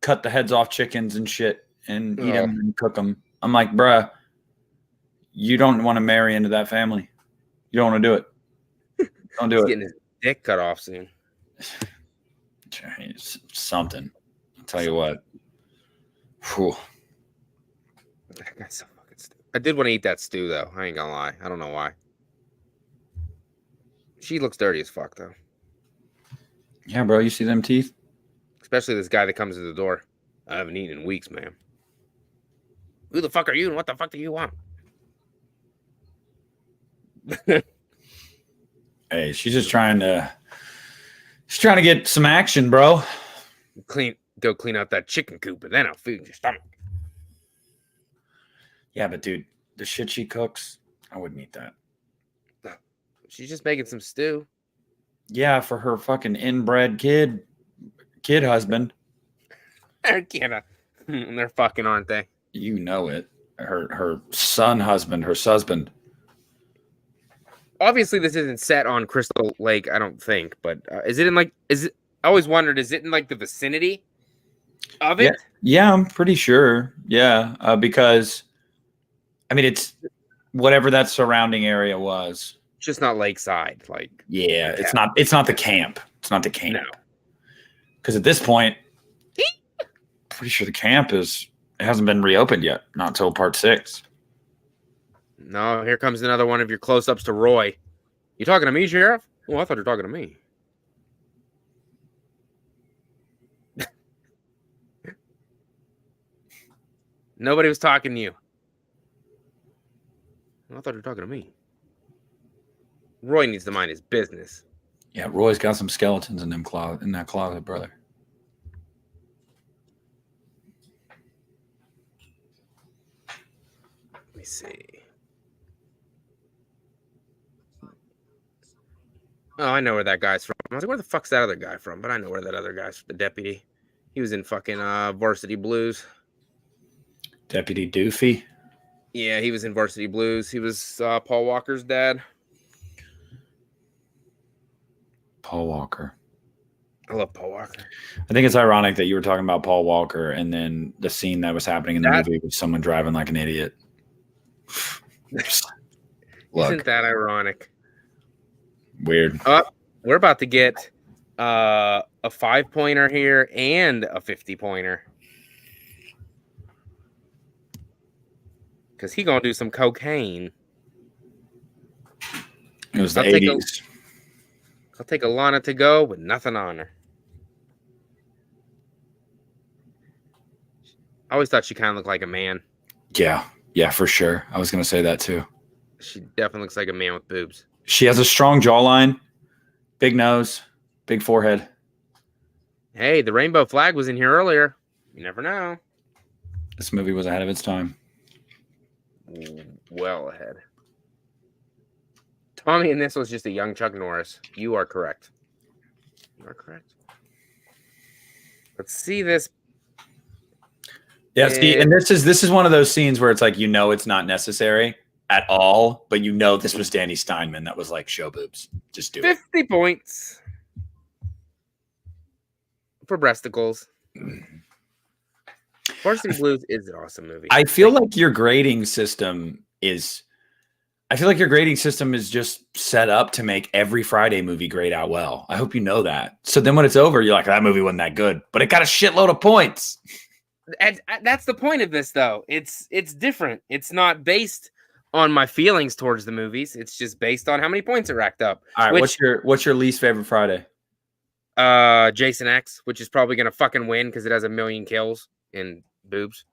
cut the heads off chickens and shit and eat them and cook them. I'm like, bruh, you don't want to marry into that family. You don't want to do it. Don't do He's it. getting his dick cut off soon. It's something. I'll tell you what. Whew. That guy's so fucking stupid. I did want to eat that stew, though. I ain't gonna lie. I don't know why. She looks dirty as fuck, though. Yeah, bro. You see them teeth? Especially this guy that comes to the door. I haven't eaten in weeks, man. Who the fuck are you and what the fuck do you want? Hey, she's just trying to. She's trying to get some action, bro. Go clean out that chicken coop, and then I'll feed your stomach. Yeah, but dude, the shit she cooks, I wouldn't eat that. She's just making some stew. Yeah, for her fucking inbred kid husband. They're fucking, aren't they? You know it. Her husband. Obviously, this isn't set on Crystal Lake, I don't think. But is it in like? Is it? I always wondered, is it in like the vicinity of it? Yeah, I'm pretty sure. Yeah, because I mean, it's whatever that surrounding area was. Just not lakeside, like. Yeah, it's not. It's not the camp. It's not the camp. No. Because at this point, pretty sure the camp hasn't been reopened yet. Not until part 6. No, here comes another one of your close-ups to Roy. You talking to me, Sheriff? Oh, I thought you were talking to me. Nobody was talking to you. I thought you were talking to me. Roy needs to mind his business. Yeah, Roy's got some skeletons in that closet, brother. Let me see. Oh, I know where that guy's from. I was like, where the fuck's that other guy from? But I know where that other guy's, the deputy. He was in fucking Varsity Blues. Deputy Doofy? Yeah, he was in Varsity Blues. He was Paul Walker's dad. Paul Walker. I love Paul Walker. I think it's ironic that you were talking about Paul Walker and then the scene that was happening in the movie was someone driving like an idiot. Isn't that ironic? Weird. We're about to get a 5-pointer here and a 50-pointer. Because he gonna do some cocaine. It was the 80s. I'll take a Lana to go with nothing on her. I always thought she kind of looked like a man. Yeah, for sure. I was going to say that too. She definitely looks like a man with boobs. She has a strong jawline, big nose, big forehead. Hey, the rainbow flag was in here earlier. You never know. This movie was ahead of its time. Well ahead. Tommy in this was just a young Chuck Norris. You are correct. You are correct. Let's see this. Yeah, see, and this is one of those scenes where it's like, you know, it's not necessary at all, but you know this was Danny Steinman that was like, show boobs. Just do 50 points for breasticles. Varsity Blues is an awesome movie. I feel like your grading system is just set up to make every Friday movie grade out well. I hope you know that. So then when it's over, you're like, that movie wasn't that good, but it got a shitload of points. And that's the point of this, though. It's different. It's not based on my feelings towards the movies. It's just based on how many points it racked up. All right, what's your least favorite Friday? Jason X, which is probably gonna fucking win because it has 1 million kills and boobs.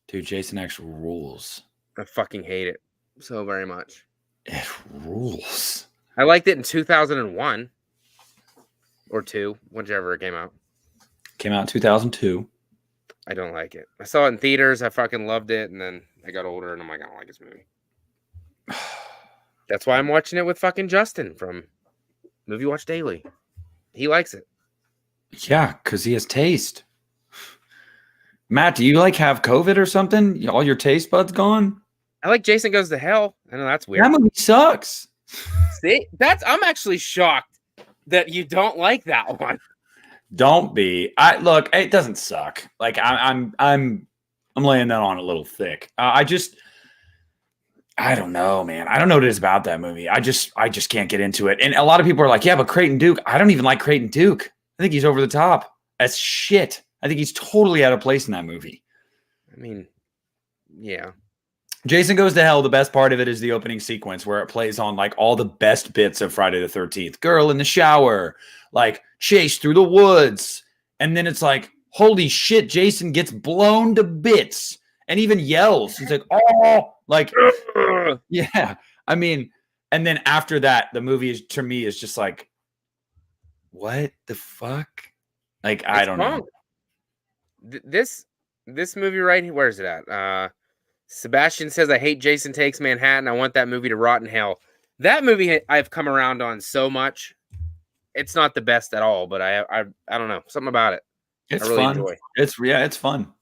Dude, Jason X rules. I fucking hate it so very much. It rules. I liked it in 2001 or 2, whichever it came out. Came out in 2002. I don't like it. I saw it in theaters. I fucking loved it, and then I got older, and I'm like, I don't like this movie. That's why I'm watching it with fucking Justin from Movie Watch Daily. He likes it. Yeah, because he has taste. Matt, do you like have COVID or something? All your taste buds gone? I like Jason Goes to Hell. I know that's weird. That movie sucks. See, I'm actually shocked that you don't like that one. Don't be. Look, it doesn't suck. Like I'm laying that on a little thick. I don't know, man. I don't know what it is about that movie. I just can't get into it. And a lot of people are like, yeah, but Creighton Duke. I don't even like Creighton Duke. I think he's over the top. That's shit. I think he's totally out of place in that movie. I mean, yeah. Jason Goes to Hell, the best part of it is the opening sequence where it plays on like all the best bits of Friday the 13th. Girl in the shower, like chase through the woods. And then it's like, holy shit, Jason gets blown to bits and even yells. He's like, oh, like, yeah. I mean, and then after that, the movie is, to me, is just like, what the fuck? Like, I don't know. This movie right here, where is it at? Sebastian says, I hate Jason Takes Manhattan. I want that movie to rot in hell. That movie I've come around on so much. It's not the best at all, but I don't know. Something about it. It's I really fun. enjoy. It's fun.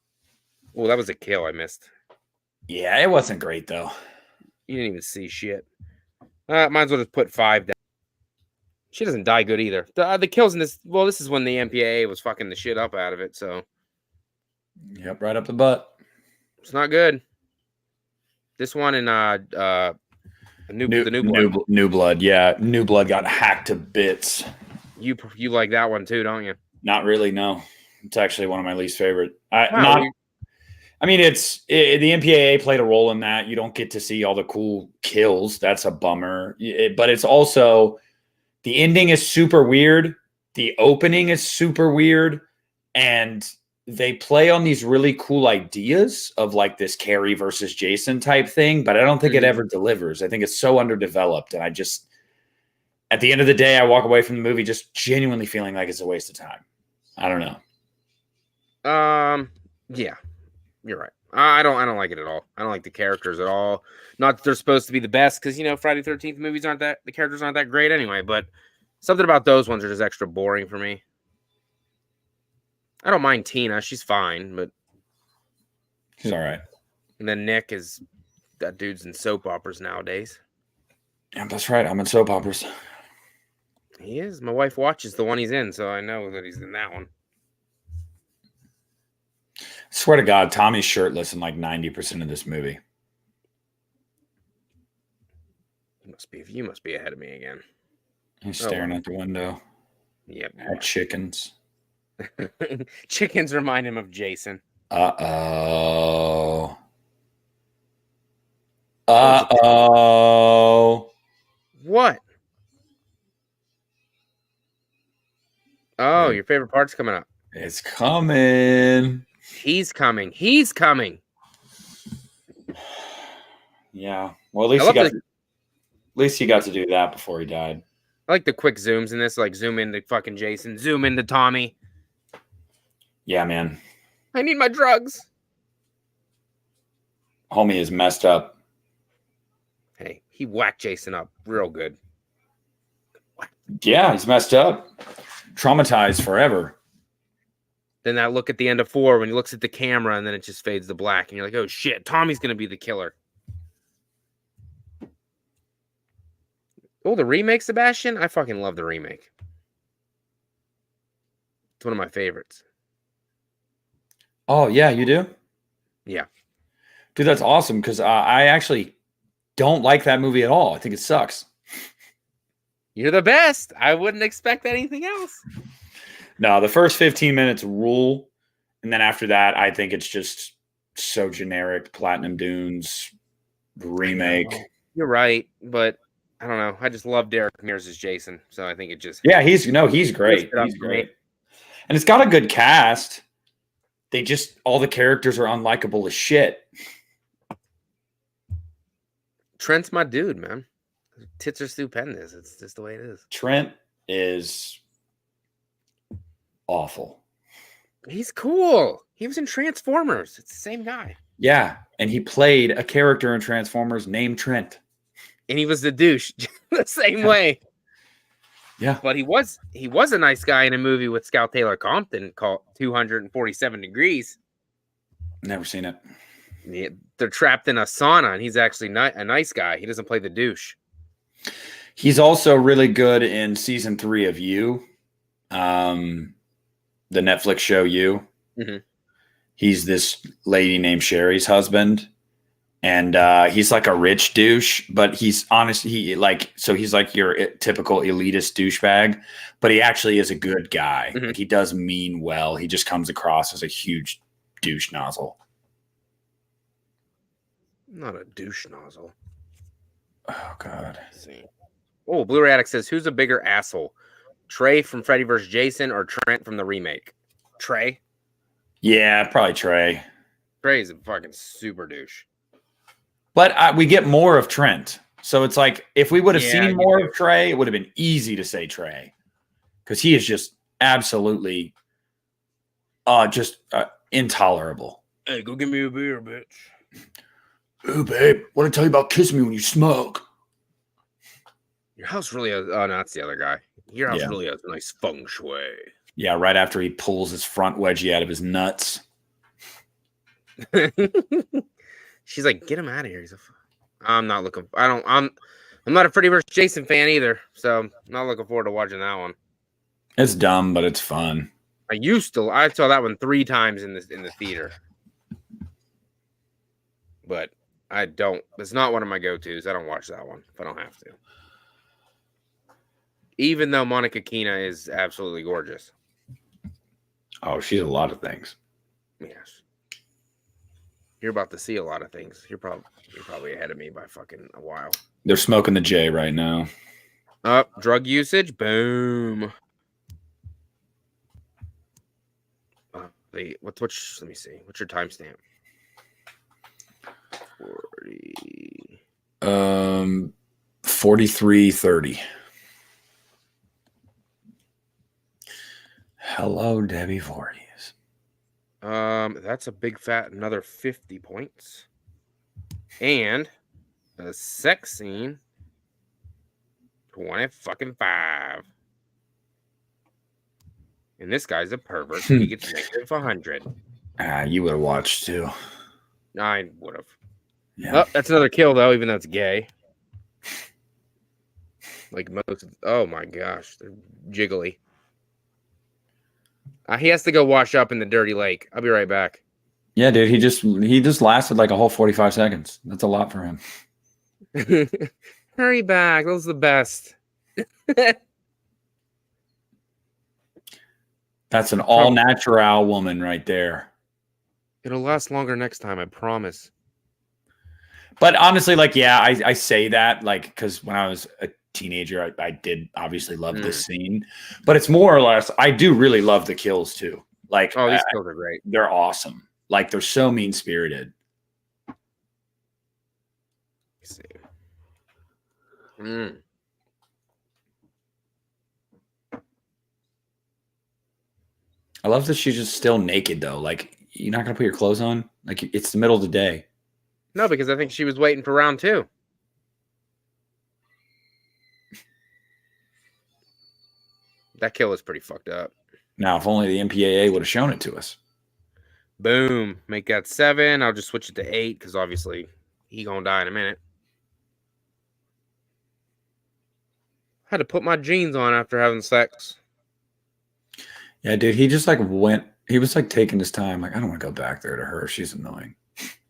Oh, that was a kill I missed. Yeah, it wasn't great though. You didn't even see shit. Might as well just put 5 down. She doesn't die good either. The kills in this, well, this is when the MPAA was fucking the shit up out of it, so. Yep, right up the butt. It's not good. This one in the New Blood. New Blood, yeah. New Blood got hacked to bits. You like that one too, don't you? Not really, no. It's actually one of my least favorite. The MPAA played a role in that. You don't get to see all the cool kills. That's a bummer. But it's also, the ending is super weird. The opening is super weird. And they play on these really cool ideas of like this Carrie versus Jason type thing, but I don't think it ever delivers. I think it's so underdeveloped. And I just, at the end of the day, I walk away from the movie just genuinely feeling like it's a waste of time. I don't know. Yeah, you're right. I don't like it at all. I don't like the characters at all. Not that they're supposed to be the best, because Friday the 13th movies the characters aren't that great anyway, but something about those ones are just extra boring for me. I don't mind Tina. She's fine, but she's all right. And then Nick is, that dude's in soap operas nowadays. Yeah, that's right. I'm in soap operas. He is. My wife watches the one he's in, so I know that he's in that one. I swear to God, Tommy's shirtless in like 90% of this movie. You must be ahead of me again. He's staring at the window. Yep. At chickens. Chickens remind him of Jason. Uh-oh. What? Oh, your favorite part's coming up. It's coming. He's coming. Yeah. Well, at least he got to do that before he died. I like the quick zooms in this, like zoom into fucking Jason, zoom into Tommy. Yeah, man. I need my drugs. Homie is messed up. Hey, he whacked Jason up real good. Yeah, he's messed up. Traumatized forever. Then that look at the end of 4 when he looks at the camera and then it just fades to black and you're like, oh shit, Tommy's going to be the killer. Oh, the remake, Sebastian? I fucking love the remake. It's one of my favorites. Oh, yeah, you do? Yeah. Dude, that's awesome because I actually don't like that movie at all. I think it sucks. You're the best. I wouldn't expect anything else. No, the first 15 minutes rule. And then after that, I think it's just so generic. Platinum Dunes remake. You're right, but I don't know. I just love Derek Mears as Jason. So I think it just... Yeah, he's great. He's great. And it's got a good cast. all the characters are unlikable as shit. Trent's my dude, man. Tits are stupendous. It's just the way it is. Trent is awful. He's cool. He was in Transformers. It's the same guy. Yeah, and he played a character in Transformers named Trent. And he was the douche the same way. Yeah. But he was a nice guy in a movie with Scout Taylor Compton called 247 Degrees. Never seen it. Yeah, they're trapped in a sauna, and he's actually a nice guy. He doesn't play the douche. He's also really good in season 3 of You, the Netflix show You. Mm-hmm. He's this lady named Sherry's husband, and he's like a rich douche, but he's honest. He's like your typical elitist douchebag, but he actually is a good guy. Mm-hmm. Like, he does mean well. He just comes across as a huge douche nozzle. Not a douche nozzle. Oh God. Let's see. Oh, Blu-ray Addict says, who's a bigger asshole? Trey from Freddy vs. Jason or Trent from the remake? Trey? Yeah, probably Trey. Trey's a fucking super douche. But we get more of Trent. So it's like, if we would have seen more do. of Trey, it would have been easy to say Trey. Because he is just absolutely intolerable. Hey, go give me a beer, bitch. Ooh, babe, want to tell you about kissing me when you smoke? Your house really has... Oh, no, that's the other guy. Your house really has nice feng shui. Yeah, right after he pulls his front wedgie out of his nuts. She's like, get him out of here. I'm not looking... I'm not a Freddy vs. Jason fan either, so I'm not looking forward to watching that one. It's dumb, but it's fun. I saw that one 3 times in the theater. But it's not one of my go-tos. I don't watch that one if I don't have to. Even though Monica Keena is absolutely gorgeous. Oh, she's a lot of things. Yes. You're about to see a lot of things. You're probably ahead of me by fucking a while. They're smoking the J right now. Drug usage. Boom. Let me see. What's your timestamp? 43:30. Hello, Debbie Voorhees. That's a big fat another 50 points. And a sex scene 25. And this guy's a pervert. He gets negative 100. You would have watched too. I would have. Yeah. Oh, that's another kill though, even though it's gay. Like most. Oh my gosh, they're jiggly. He has to go wash up in the dirty lake. I'll be right back. Yeah, dude. He just lasted like a whole 45 seconds. That's a lot for him. Hurry back. That was the best. That's an all-natural woman right there. It'll last longer next time, I promise. But honestly, like, yeah, I say that, like, because when I was a teenager, I did obviously love this scene. But it's more or less, I do really love the kills, too. Like, oh, these kills are great. They're awesome. Like, they're so mean-spirited. Let's see. I love that she's just still naked, though. Like, you're not going to put your clothes on? Like, it's the middle of the day. No, because I think she was waiting for round 2. That kill is pretty fucked up. Now, if only the MPAA would have shown it to us. Boom. Make that 7. I'll just switch it to 8 because obviously he gonna die in a minute. Had to put my jeans on after having sex. Yeah, dude, he just like went. He was like taking his time. Like, I don't want to go back there to her. She's annoying.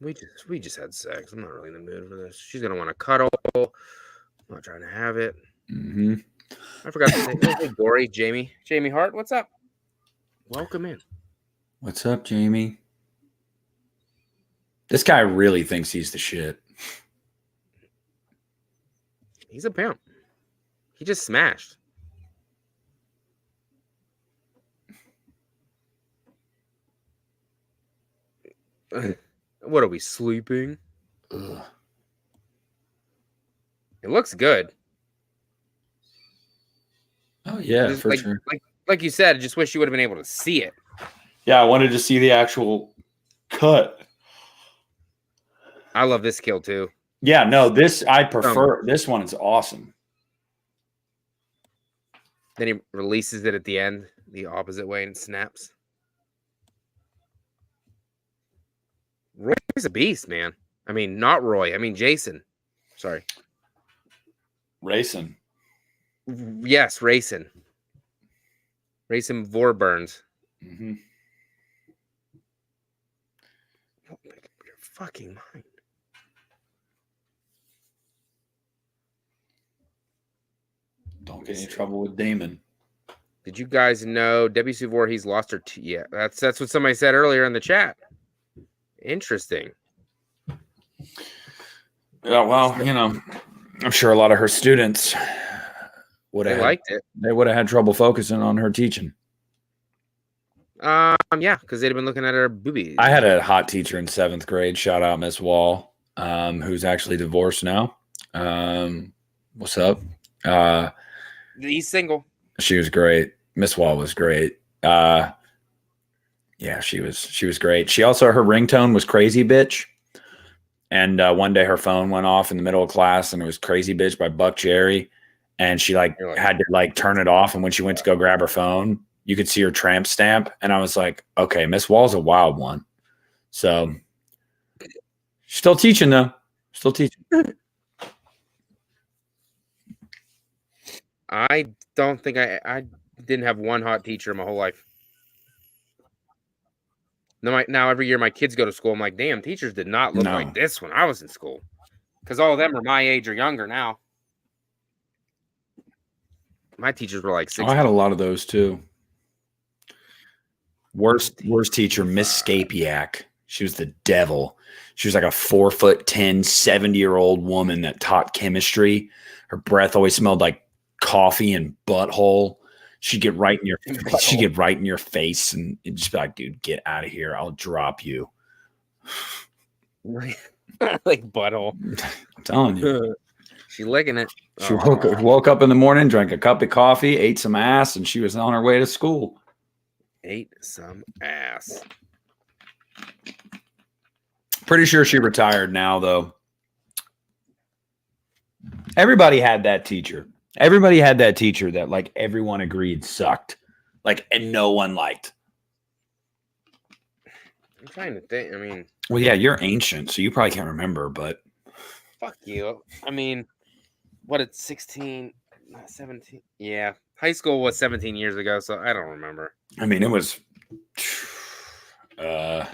We just had sex. I'm not really in the mood for this. She's gonna want to cuddle. I'm not trying to have it. Mm-hmm. I forgot to say, hey, Gory, Jamie Hart, what's up? Welcome in. What's up, Jamie? This guy really thinks he's the shit. He's a pimp. He just smashed. What are we sleeping? Ugh. It looks good. Oh yeah, Just for sure. like you said, I just wish you would have been able to see it. Yeah, I wanted to see the actual cut. I love this kill too. Yeah, no, this I prefer. This one is awesome. Then he releases it at the end, the opposite way, and snaps. Roy's a beast, man. I mean, not Roy. I mean, Jason. Sorry. Racing. Yes, Racing. Racing Vorburns. Mm-hmm. Oh, your fucking mind. Don't get in trouble with Damon. Did you guys know Debbie Voorhees lost her? Yeah, that's what somebody said earlier in the chat. Interesting. Yeah, well, you know, I'm sure a lot of her students would have liked it. They would have had trouble focusing on her teaching. Yeah, because they'd have been looking at her boobies. I had a hot teacher in 7th grade. Shout out Miss Wall, who's actually divorced now. What's up? He's single. She was great. Miss Wall was great. Yeah, she was great. She also, her ringtone was Crazy Bitch. And one day her phone went off in the middle of class and it was Crazy Bitch by Buck Cherry. And she had to turn it off. And when she went to go grab her phone, you could see her tramp stamp. And I was like, okay, Miss Wall's a wild one. So still teaching though. Still teaching. I don't think I didn't have one hot teacher my whole life. Now every year my kids go to school, I'm like, damn, teachers did not look like this when I was in school. Because all of them are my age or younger now. My teachers were like 60. I had a lot of those too. Worst teacher, Miss Scapiak. She was the devil. She was like a 4'10", 70-year-old woman that taught chemistry. Her breath always smelled like coffee and butthole. She'd get right in your face and it'd just be like, dude, get out of here. I'll drop you. Like butthole. I'm telling you. She licking it. She woke up in the morning, drank a cup of coffee, ate some ass, and she was on her way to school. Ate some ass. Pretty sure she retired now, though. Everybody had that teacher. Everybody had that teacher that like everyone agreed sucked. Like, and no one liked. I'm trying to think. I mean, well, yeah, you're ancient, so you probably can't remember, but fuck you. I mean, what, it's 16, 17. Yeah. High school was 17 years ago, so I don't remember. I mean, it was 10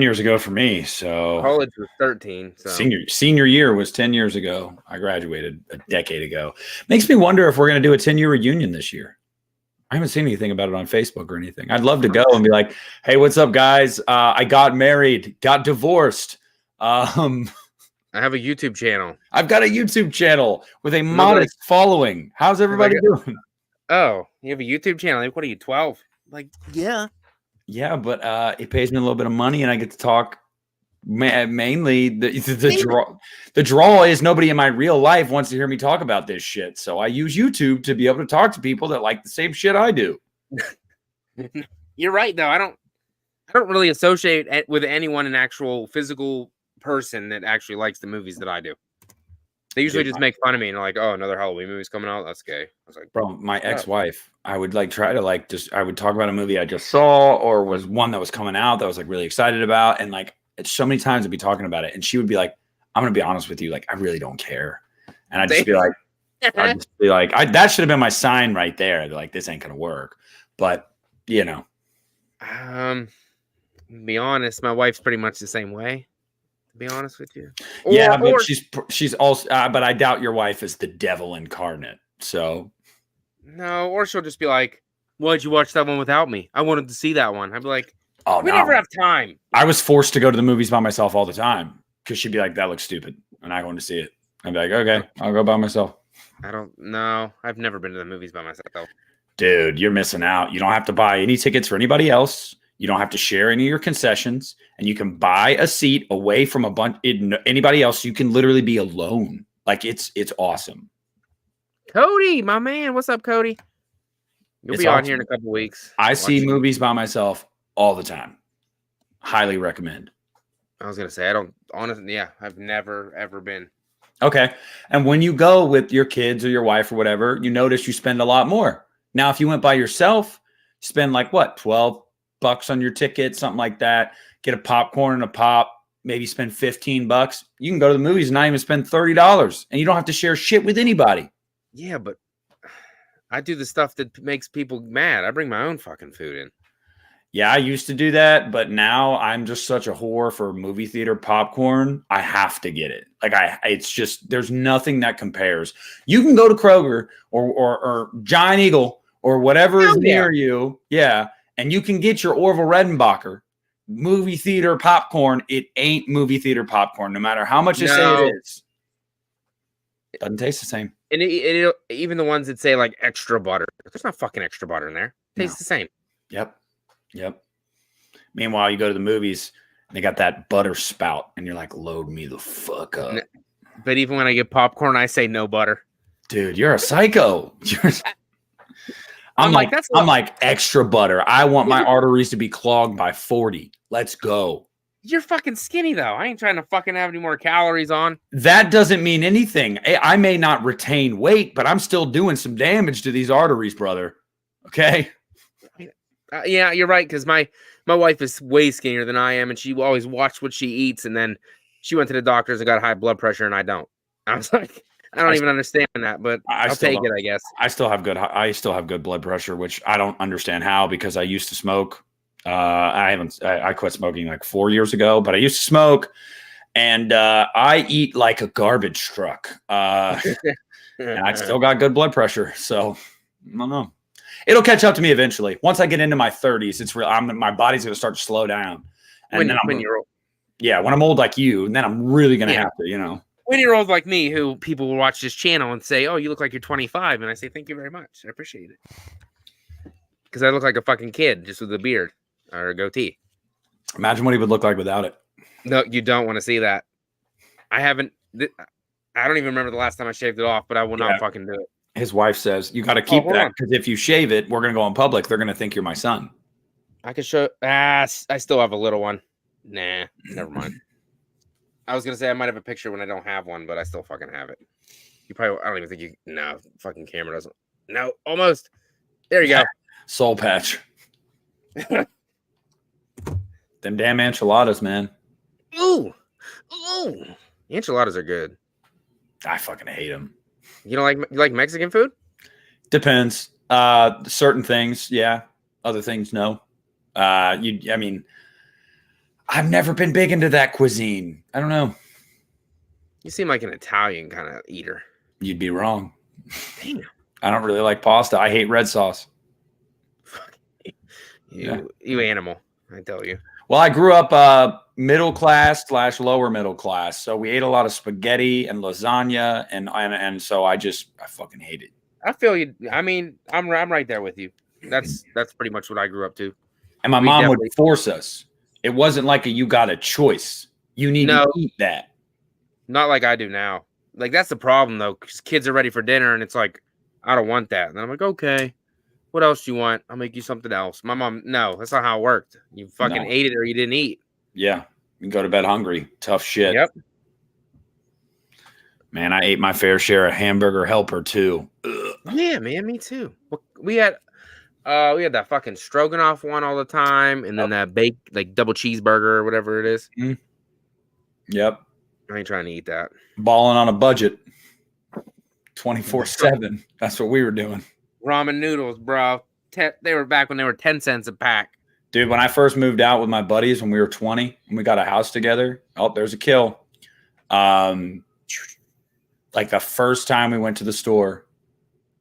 years ago for me. So college was 13. So senior year was 10 years ago. I graduated a decade ago. Makes me wonder if we're going to do a 10-year reunion this year. I haven't seen anything about it on Facebook or anything. I'd love to go and be like, hey, what's up, guys? I got married, got divorced. I have a YouTube channel. I've got a YouTube channel with a modest following. How's everybody doing? Oh, you have a YouTube channel. What are you, 12? Like, yeah. Yeah, but it pays me a little bit of money, and I get to talk. Mainly, the draw is nobody in my real life wants to hear me talk about this shit. So I use YouTube to be able to talk to people that like the same shit I do. You're right, though. I don't really associate with anyone, an actual physical person that actually likes the movies that I do. They usually just make fun of me and like, oh, another Halloween movie's coming out. That's gay. I was like, bro, my ex-wife, I would like try to like I would talk about a movie I just saw or was one that was coming out that I was like really excited about. And like, it's so many times I'd be talking about it. And she would be like, I'm going to be honest with you. Like, I really don't care. And I'd just be like, that should have been my sign right there. Like, this ain't going to work. But, you know. To be honest, my wife's pretty much the same way. To be honest with you. But she's also, but I doubt your wife is the devil incarnate. So. No, or she'll just be like, why'd you watch that one without me? I wanted to see that one. I'd be like, oh, we never have time. I was forced to go to the movies by myself all the time because she'd be like, that looks stupid. And I wanted to see it. I'd be like, okay, I'll go by myself. I don't know. I've never been to the movies by myself. Dude, you're missing out. You don't have to buy any tickets for anybody else. You don't have to share any of your concessions, and you can buy a seat away from anybody else. You can literally be alone. Like it's awesome. Cody, my man, what's up, Cody? You'll be on here in a couple weeks. I see movies by myself all the time. Highly recommend. I was gonna say I don't honestly. Yeah, I've never ever been. Okay, and when you go with your kids or your wife or whatever, you notice you spend a lot more. Now, if you went by yourself, spend like what, $12 on your ticket, something like that. Get a popcorn and a pop. Maybe spend $15. You can go to the movies and not even spend $30, and you don't have to share shit with anybody. Yeah, but I do the stuff that makes people mad. I bring my own fucking food in. Yeah, I used to do that, but now I'm just such a whore for movie theater popcorn. I have to get it. Like it's just, there's nothing that compares. You can go to Kroger or Giant Eagle or whatever is near you. Yeah. And you can get your Orville Redenbacher movie theater popcorn. It ain't movie theater popcorn, no matter how much you say it is. It doesn't taste the same. And even the ones that say like extra butter, there's not fucking extra butter in there. It tastes the same. Yep. Meanwhile, you go to the movies and they got that butter spout, and you're like, load me the fuck up. But even when I get popcorn, I say no butter. Dude, you're a psycho. I'm like extra butter. I want my arteries to be clogged by 40. Let's go. You're fucking skinny though. I ain't trying to fucking have any more calories on. That doesn't mean anything. I may not retain weight, but I'm still doing some damage to these arteries, brother. Okay. Yeah, you're right. Because my wife is way skinnier than I am, and she always watches what she eats. And then she went to the doctors and got high blood pressure, and I don't. I was like, I don't even understand that, but I'll take it, I guess. I still have good blood pressure, which I don't understand how, because I used to smoke. I quit smoking like 4 years ago, but I used to smoke, and I eat like a garbage truck. And I still got good blood pressure, so I don't know. It'll catch up to me eventually. Once I get into my 30s, it's real. My body's going to start to slow down. And when you're old. Yeah, when I'm old like you, and then I'm really going to have to, When you're old like me, who people will watch this channel and say, oh, you look like you're 25. And I say, thank you very much. I appreciate it. Because I look like a fucking kid just with a beard or a goatee. Imagine what he would look like without it. No, you don't want to see that. I don't even remember the last time I shaved it off, but I will not fucking do it. His wife says, you got to keep that, because if you shave it, we're going to go in public. They're going to think you're my son. I could show. I still have a little one. Nah, never mind. I was going to say I might have a picture when I don't have one, but I still fucking have it. I don't even think no, fucking camera doesn't. No, almost. There you go. Soul patch. Them damn enchiladas, man. Ooh. Enchiladas are good. I fucking hate them. You like Mexican food? Depends. Certain things, yeah. Other things, no. I've never been big into that cuisine. I don't know. You seem like an Italian kind of eater. You'd be wrong. Damn. I don't really like pasta. I hate red sauce. Fuck you animal, I tell you. Well, I grew up middle class / lower middle class, so we ate a lot of spaghetti and lasagna, and so I fucking hate it. I feel you. I mean, I'm right there with you. That's pretty much what I grew up to. And my mom would force us. It wasn't like you got a choice. You need to eat that. Not like I do now. Like, that's the problem though, because kids are ready for dinner, and it's like, I don't want that. And then I'm like, okay. What else do you want? I'll make you something else. My mom, no, that's not how it worked. You fucking ate it or you didn't eat. Yeah. You can go to bed hungry. Tough shit. Yep. Man, I ate my fair share of hamburger helper too. Ugh. Yeah, man, me too. We had that fucking stroganoff one all the time, and then that baked like double cheeseburger or whatever it is. Mm. Yep. I ain't trying to eat that. Balling on a budget. 24/7. That's what we were doing. Ramen noodles, bro. They were back when they were 10 cents a pack. Dude, when I first moved out with my buddies when we were 20 and we got a house together. Oh, there's a kill. Like the first time we went to the store,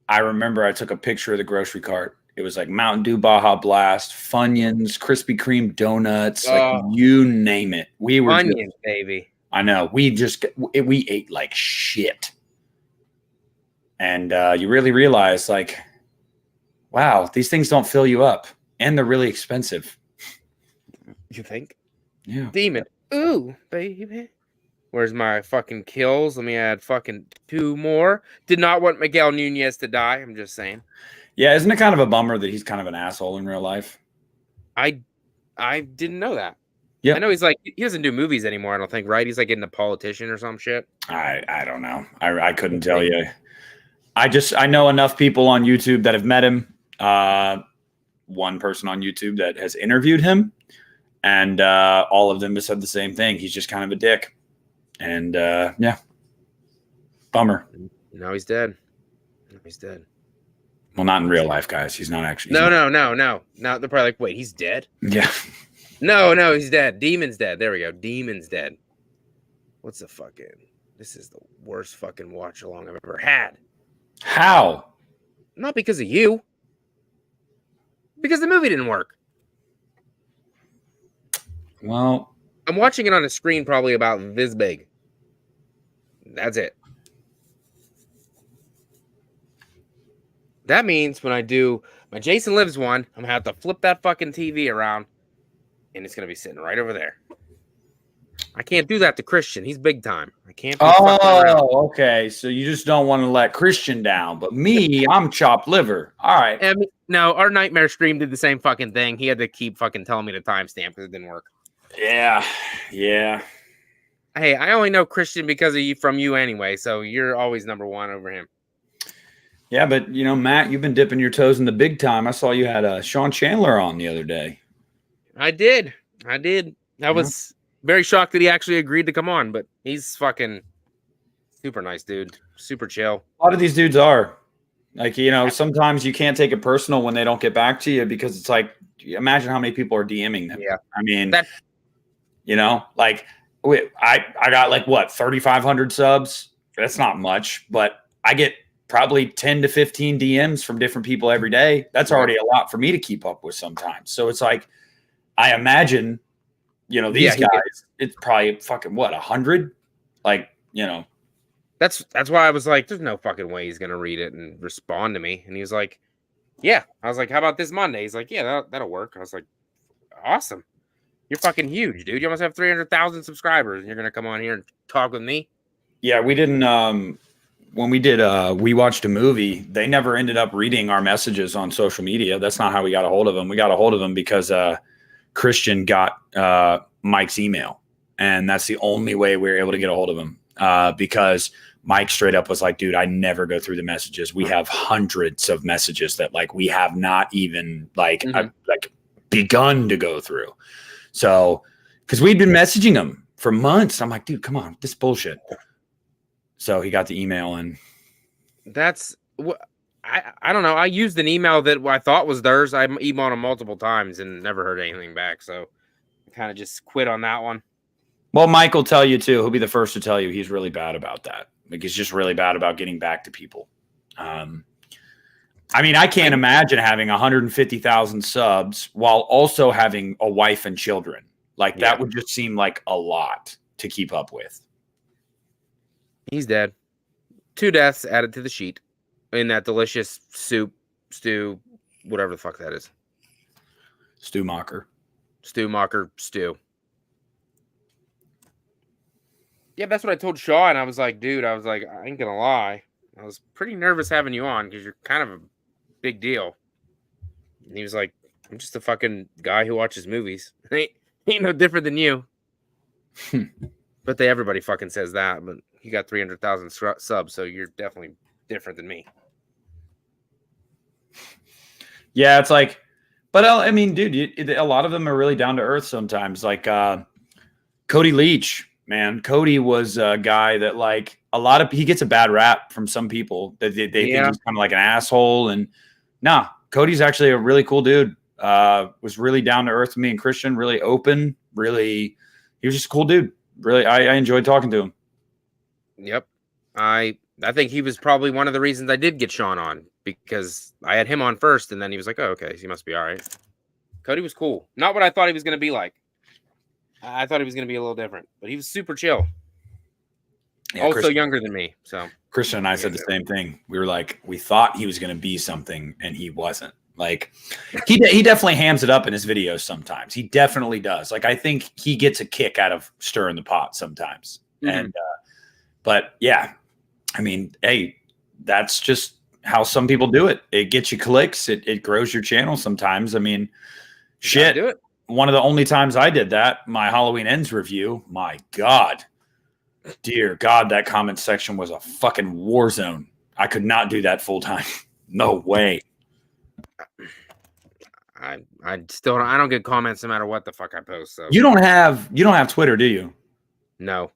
I remember I took a picture of the grocery cart. It was like Mountain Dew Baja Blast, Funyuns, Krispy Kreme donuts, like you name it. We were Funyuns, baby. I know. We ate like shit. And you really realize, like, wow, these things don't fill you up, and they're really expensive. You think? Yeah. Demon. Ooh, baby. Where's my fucking kills? Let me add fucking 2 more. Did not want Miguel Nunez to die. I'm just saying. Yeah, isn't it kind of a bummer that he's kind of an asshole in real life? I didn't know that. Yep. I know he's like he doesn't do movies anymore. I don't think, right? He's like getting a politician or some shit. I don't know. I couldn't tell you. I know enough people on YouTube that have met him. One person on YouTube that has interviewed him, and all of them have said the same thing. He's just kind of a dick, and yeah, bummer. Now he's dead. He's dead. Well, not in real life, guys. He's not actually. No. Now they're probably like, wait, he's dead? Yeah. No, he's dead. Demon's dead. There we go. Demon's dead. What's the fucking? This is the worst fucking watch along I've ever had. How? Not because of you. Because the movie didn't work. Well, I'm watching it on a screen probably about this big. That's it. That means when I do my Jason Lives one, I'm going to have to flip that fucking TV around, and it's going to be sitting right over there. I can't do that to Christian. He's big time. I can't be okay. So you just don't want to let Christian down. But me, I'm chopped liver. All right. And no, our Nightmare stream did the same fucking thing. He had to keep fucking telling me to timestamp because it didn't work. Yeah. Hey, I only know Christian because of you from you anyway, so you're always number one over him. Yeah, but you know, Matt, you've been dipping your toes in the big time. I saw you had Sean Chandler on the other day. I did. I was very shocked that he actually agreed to come on, but he's fucking super nice dude. Super chill. A lot of these dudes are. Like, you know, sometimes you can't take it personal when they don't get back to you because it's like, imagine how many people are DMing them. Yeah. I mean, you know, like I got like what, 3,500 subs. That's not much, but I get probably 10 to 15 DMs from different people every day. That's already a lot for me to keep up with sometimes. So it's like, I imagine, you know, these guys, it's probably fucking what, 100? Like, you know. That's why I was like, there's no fucking way he's going to read it and respond to me. And he was like, yeah. I was like, how about this Monday? He's like, yeah, that'll work. I was like, awesome. You're fucking huge, dude. You almost have 300,000 subscribers and you're going to come on here and talk with me? Yeah, we didn't, when we did, we watched a movie, they never ended up reading our messages on social media. That's not how we got a hold of them. We got a hold of them because Christian got Mike's email. And that's the only way we were able to get a hold of him because Mike straight up was like, dude, I never go through the messages. We have hundreds of messages that like we have not even like begun to go through. So, because we'd been messaging him for months. I'm like, dude, come on, this bullshit. So he got the email and that's what I don't know. I used an email that I thought was theirs. I emailed him multiple times and never heard anything back. So I kind of just quit on that one. Well, Mike will tell you too. He'll be the first to tell you he's really bad about that. Like he's just really bad about getting back to people. I mean, I can't imagine having 150,000 subs while also having a wife and children. Like that would just seem like a lot to keep up with. He's dead. 2 deaths added to the sheet in that delicious soup, stew, whatever the fuck that is. Stu Mocker. Stew. Yeah, that's what I told Shaw, and I was like, dude, I ain't gonna lie. I was pretty nervous having you on because you're kind of a big deal. And he was like, I'm just a fucking guy who watches movies. ain't no different than you. But everybody fucking says that, but you got 300,000 subs, so you're definitely different than me. Yeah, it's like, but I mean, dude, a lot of them are really down to earth sometimes. Like Cody Leach. Man, Cody was a guy that like he gets a bad rap from some people that they think he's kind of like an asshole. And nah, Cody's actually a really cool dude. Was really down to earth with me and Christian, really open, he was just a cool dude. Really, I enjoyed talking to him. Yep. I think he was probably one of the reasons I did get Sean on because I had him on first and then he was like, oh, okay, so he must be all right. Cody was cool. Not what I thought he was going to be like. I thought he was going to be a little different, but he was super chill. Yeah, also younger than me. So Christian and I said the same thing. We were like, we thought he was going to be something and he wasn't. Like he definitely hams it up in his videos sometimes. He definitely does. Like I think he gets a kick out of stirring the pot sometimes. And but yeah, I mean, hey, that's just how some people do it. It gets you clicks. It grows your channel sometimes. I mean, shit. Do it. One of the only times I did that, my Halloween Ends review, my God, dear God, that comment section was a fucking war zone. I could not do that full time. No way. I still don't, I don't get comments no matter what the fuck I post. So You don't have Twitter, do you? no.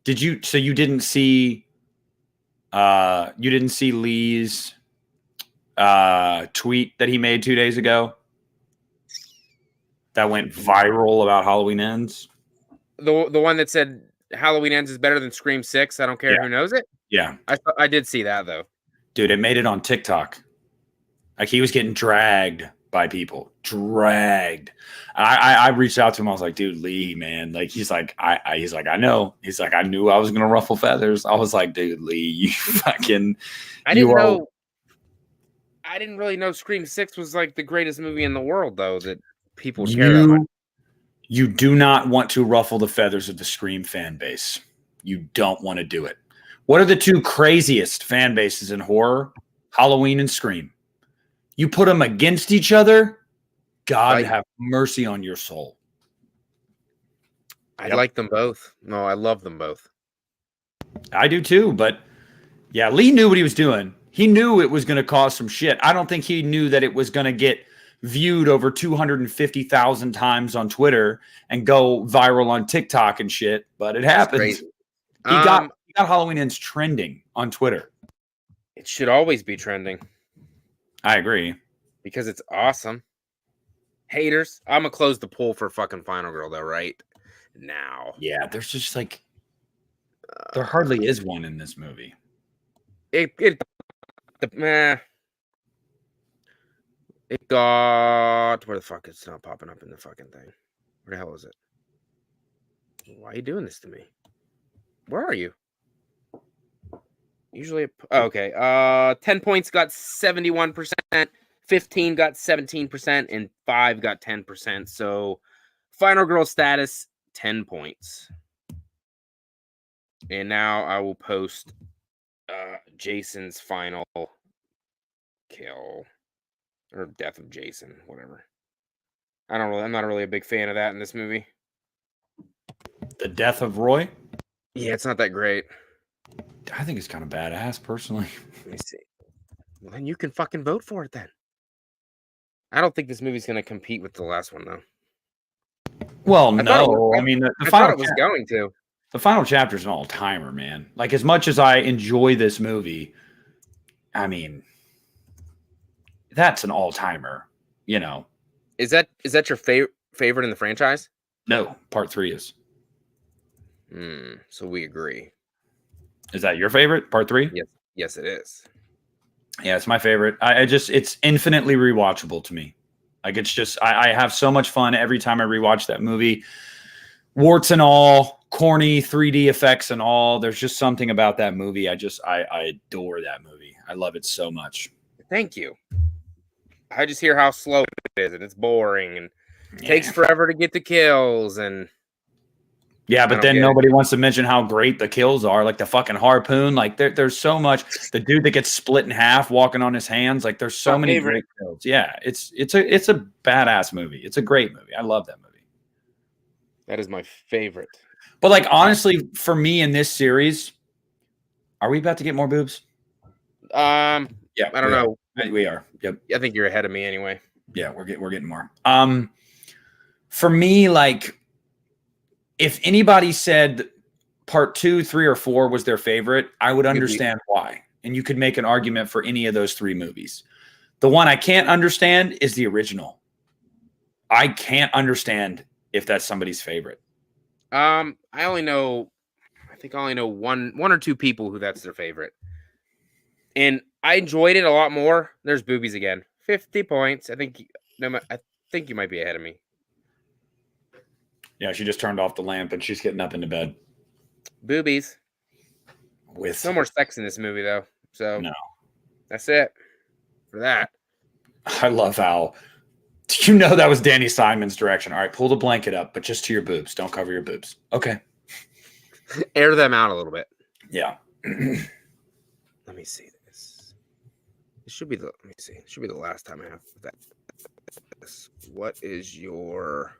Did you? So you didn't see Lee's tweet that he made 2 days ago that went viral about Halloween Ends? The one that said Halloween Ends is better than Scream 6. I don't care who knows it. Yeah. I did see that though. Dude, it made it on TikTok. Like he was getting dragged by people. Dragged. I reached out to him. I was like, dude, Lee, man. Like he's like, I know. He's like, I knew I was gonna ruffle feathers. I was like, dude, Lee, you fucking I didn't know. I didn't really know Scream 6 was like the greatest movie in the world, though, that people care that much. You do not want to ruffle the feathers of the Scream fan base. You don't want to do it. What are the two craziest fan bases in horror? Halloween and Scream. You put them against each other, God have mercy on your soul. I like them both. No, I love them both. I do too, but yeah, Lee knew what he was doing. He knew it was going to cause some shit. I don't think he knew that it was going to get viewed over 250,000 times on Twitter and go viral on TikTok and shit, but it happened. He got Halloween Ends trending on Twitter. It should always be trending. I agree. Because it's awesome. Haters. I'm going to close the poll for fucking Final Girl, though, right now. Yeah, there's just like, there hardly is one in this movie. It got, where the fuck it's not popping up in the fucking thing. Where the hell is it? Why are you doing this to me? Where are you? Usually, okay. 10 points got 71%, 15 got 17%, and 5 got 10%. So, Final Girl status, 10 points. And now I will post Jason's final kill or death of Jason, whatever. I'm not really a big fan of that in this movie. The death of Roy? Yeah, it's not that great. I think it's kind of badass, personally. Let me see. Well, then you can fucking vote for it then. I don't think this movie's going to compete with the last one, though. Well, no. I mean, the final thought it was going to. The final chapter is an all-timer, man. Like, as much as I enjoy this movie, I mean, that's an all-timer, you know. Is that your favorite in the franchise? No, part 3 is. So we agree. Is that your favorite, part 3? Yes, it is. Yeah, it's my favorite. It's infinitely rewatchable to me. Like, it's just, I have so much fun every time I rewatch that movie. Warts and all, corny 3D effects and all. There's just something about that movie. I adore that movie. I love it so much. Thank you. I just hear how slow it is and it's boring and it takes forever to get the kills and yeah, but then nobody wants to mention how great the kills are, like the fucking harpoon. Like there's so much. The dude that gets split in half walking on his hands. Like there's so many great kills. Yeah, it's a badass movie. It's a great movie. I love that movie. That is my favorite. But like honestly, for me in this series, are we about to get more boobs? Yeah, I don't know. We are. Yep. I think you're ahead of me anyway. Yeah, we're getting more. For me, like, if anybody said part 2, 3, or 4 was their favorite, I would understand why. And you could make an argument for any of those 3 movies. The one I can't understand is the original. I can't understand if that's somebody's favorite. I think I only know one or two people who that's their favorite. And I enjoyed it a lot more. There's boobies again. 50 points. I think you might be ahead of me. Yeah, she just turned off the lamp and she's getting up into bed. Boobies. With no more sex in this movie though. So no. That's it for that. I love how. You know that was Danny Simon's direction. All right, pull the blanket up, but just to your boobs. Don't cover your boobs. Okay. Air them out a little bit. Yeah. Let me see this. It should be the. Let me see. It should be the last time I have that. What is your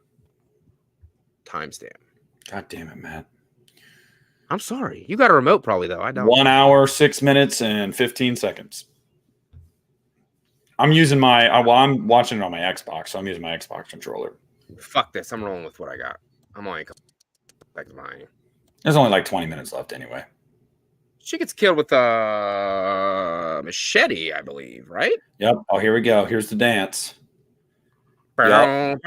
timestamp? God damn it, Matt. I'm sorry. You got a remote, probably though. I don't. 1 hour, 6 minutes, and 15 seconds. I'm using I'm watching it on my Xbox, so I'm using my Xbox controller. Fuck this. I'm rolling with what I got. I'm only back behind you. There's only like 20 minutes left anyway. She gets killed with a machete, I believe, right? Yep. Oh, here we go. Here's the dance. Yep.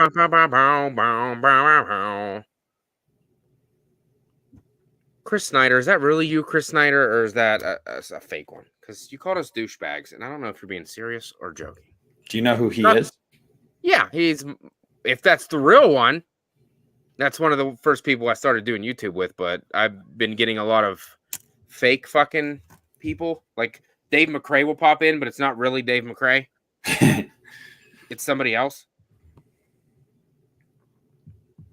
Chris Snyder, is that really you, Chris Snyder, or is that a fake one? Because you called us douchebags, and I don't know if you're being serious or joking. Do you know who he is? Yeah, if that's the real one, that's one of the first people I started doing YouTube with, but I've been getting a lot of fake fucking people. Like Dave McRae will pop in, but it's not really Dave McRae. It's somebody else.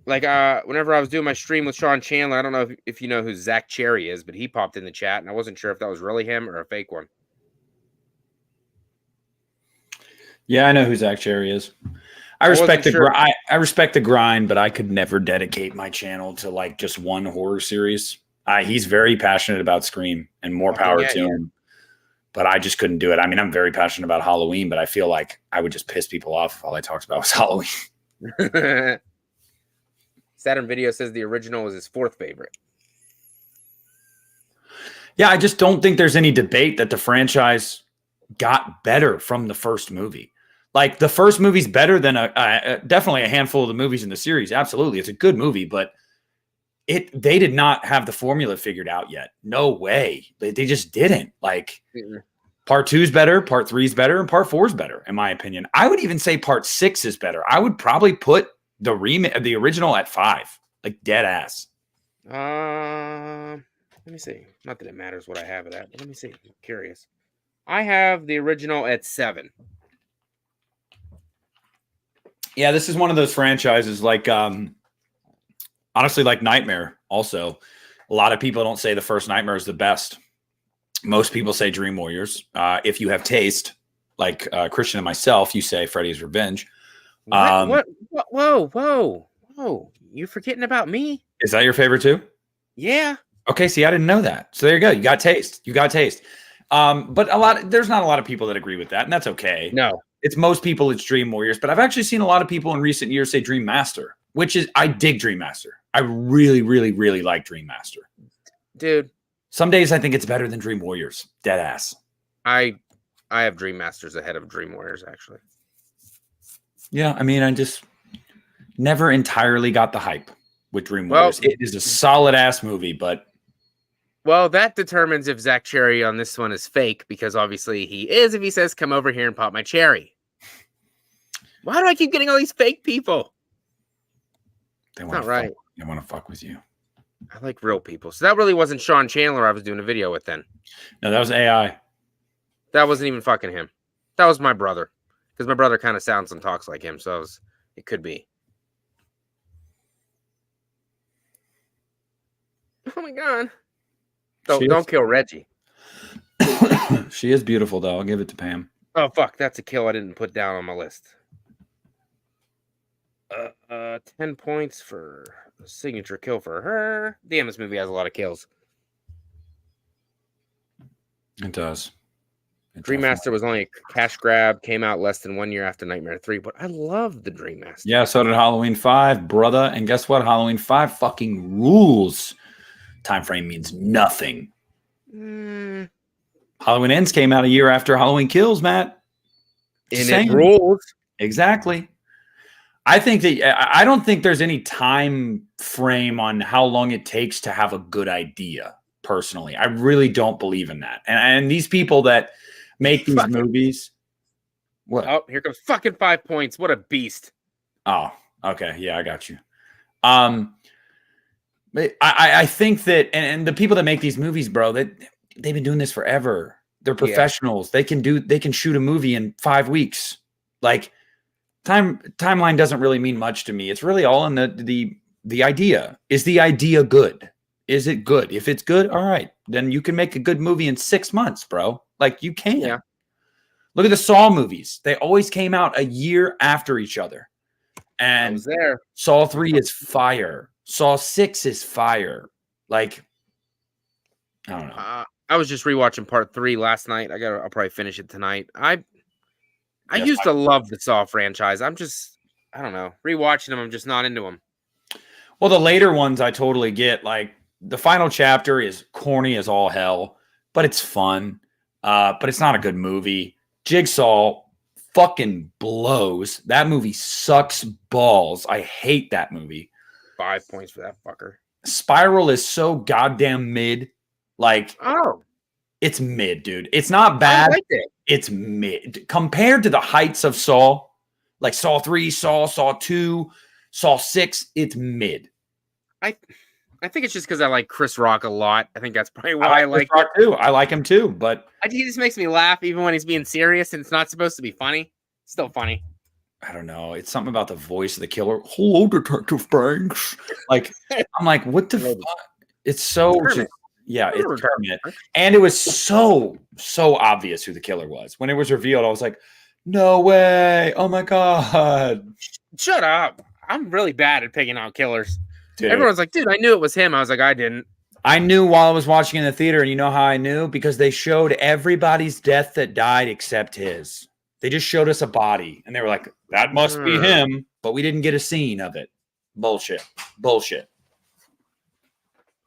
Like whenever I was doing my stream with Sean Chandler, I don't know if you know who Zach Cherry is, but he popped in the chat, and I wasn't sure if that was really him or a fake one. Yeah, I know who Zach Cherry is. I respect the grind, but I could never dedicate my channel to like just one horror series. He's very passionate about Scream, and more power to him. But I just couldn't do it. I mean, I'm very passionate about Halloween, but I feel like I would just piss people off if all I talked about was Halloween. Saturn Video says the original was his fourth favorite. Yeah, I just don't think there's any debate that the franchise got better from the first movie. Like the first movie's better than definitely a handful of the movies in the series. Absolutely, it's a good movie, but they did not have the formula figured out yet. No way, they just didn't. Like part 2's better, part 3's better, and part 4's better, in my opinion. I would even say part 6 is better. I would probably put the original at 5, like dead ass. Let me see. Not that it matters what I have it at, but let me see. I'm curious. I have the original at 7. Yeah, this is one of those franchises like honestly like Nightmare also. A lot of people don't say the first Nightmare is the best. Most people say Dream Warriors. If you have taste, like Christian and myself, you say Freddy's Revenge. What? Whoa. You forgetting about me? Is that your favorite too? Yeah. Okay, see, I didn't know that. So there you go. You got taste. But there's not a lot of people that agree with that, and that's okay. No. It's most people, it's Dream Warriors. But I've actually seen a lot of people in recent years say Dream Master, which is, I dig Dream Master. I really, really, really like Dream Master. Dude. Some days I think it's better than Dream Warriors. Dead ass. I have Dream Masters ahead of Dream Warriors, actually. Yeah, I mean, I just never entirely got the hype with Dream Warriors. It is a solid ass movie, but. Well, that determines if Zach Cherry on this one is fake, because obviously he is if he says, come over here and pop my cherry. Why do I keep getting all these fake people? They want to fuck with you. I like real people. So that really wasn't Sean Chandler I was doing a video with then. No, that was AI. That wasn't even fucking him. That was my brother. Because my brother kind of sounds and talks like him, so it could be. Oh my god. Don't kill Reggie. She is beautiful, though. I'll give it to Pam. Oh, fuck. That's a kill I didn't put down on my list. 10 points for a signature kill for her. Damn, this movie has a lot of kills. It does. Dream Master was only a cash grab. Came out less than 1 year after Nightmare 3, but I love the Dream Master. Yeah, so did Halloween 5, brother. And guess what? Halloween 5 fucking rules. Time frame means nothing. Halloween Ends came out a year after Halloween Kills, Matt. And it rules. Exactly. I don't think there's any time frame on how long it takes to have a good idea, personally. I really don't believe in that. And these people that make these movies. What? Oh, here comes fucking 5 points. What a beast. Oh, okay. Yeah, I got you. I think that, and the people that make these movies, bro, that they've been doing this forever. They're professionals. Yeah. They can shoot a movie in 5 weeks. Like timeline doesn't really mean much to me. It's really all in the idea. Is the idea good? Is it good? If it's good, all right, then you can make a good movie in 6 months, bro. Like you can. Yeah. Look at the Saw movies. They always came out a year after each other. I And was there. Saw 3 is fire. Saw 6 is fire. Like, I don't know. I was just rewatching part 3 last night. I'll probably finish it tonight. I Yes, used to love the Saw franchise. I don't know. Rewatching them, I'm just not into them. Well, the later ones I totally get. Like the final chapter is corny as all hell, but it's fun. But it's not a good movie. Jigsaw fucking blows. That movie sucks balls. I hate that movie. 5 points for that fucker. Spiral is so goddamn mid. Like, it's mid, dude. It's not bad. I liked it. It's mid compared to the heights of Saw, like Saw 3, Saw 2, Saw 6. It's mid. I think it's just because I like Chris Rock a lot. I think that's probably why I like Chris Rock too. I like him too, but he just makes me laugh even when he's being serious and it's not supposed to be funny. It's still funny. I don't know. It's something about the voice of the killer. Hello, Detective Banks. Like, I'm like, what the fuck? It's so just, yeah, it's Kermit. And it was so obvious who the killer was. When it was revealed, I was like, no way. Oh my God. Shut up. I'm really bad at picking out killers. Dude. Everyone's like, dude, I knew it was him. I was like, I didn't. I knew while I was watching in the theater, and you know how I knew? Because they showed everybody's death that died except his. They just showed us a body, and they were like, that must be him, but we didn't get a scene of it. Bullshit.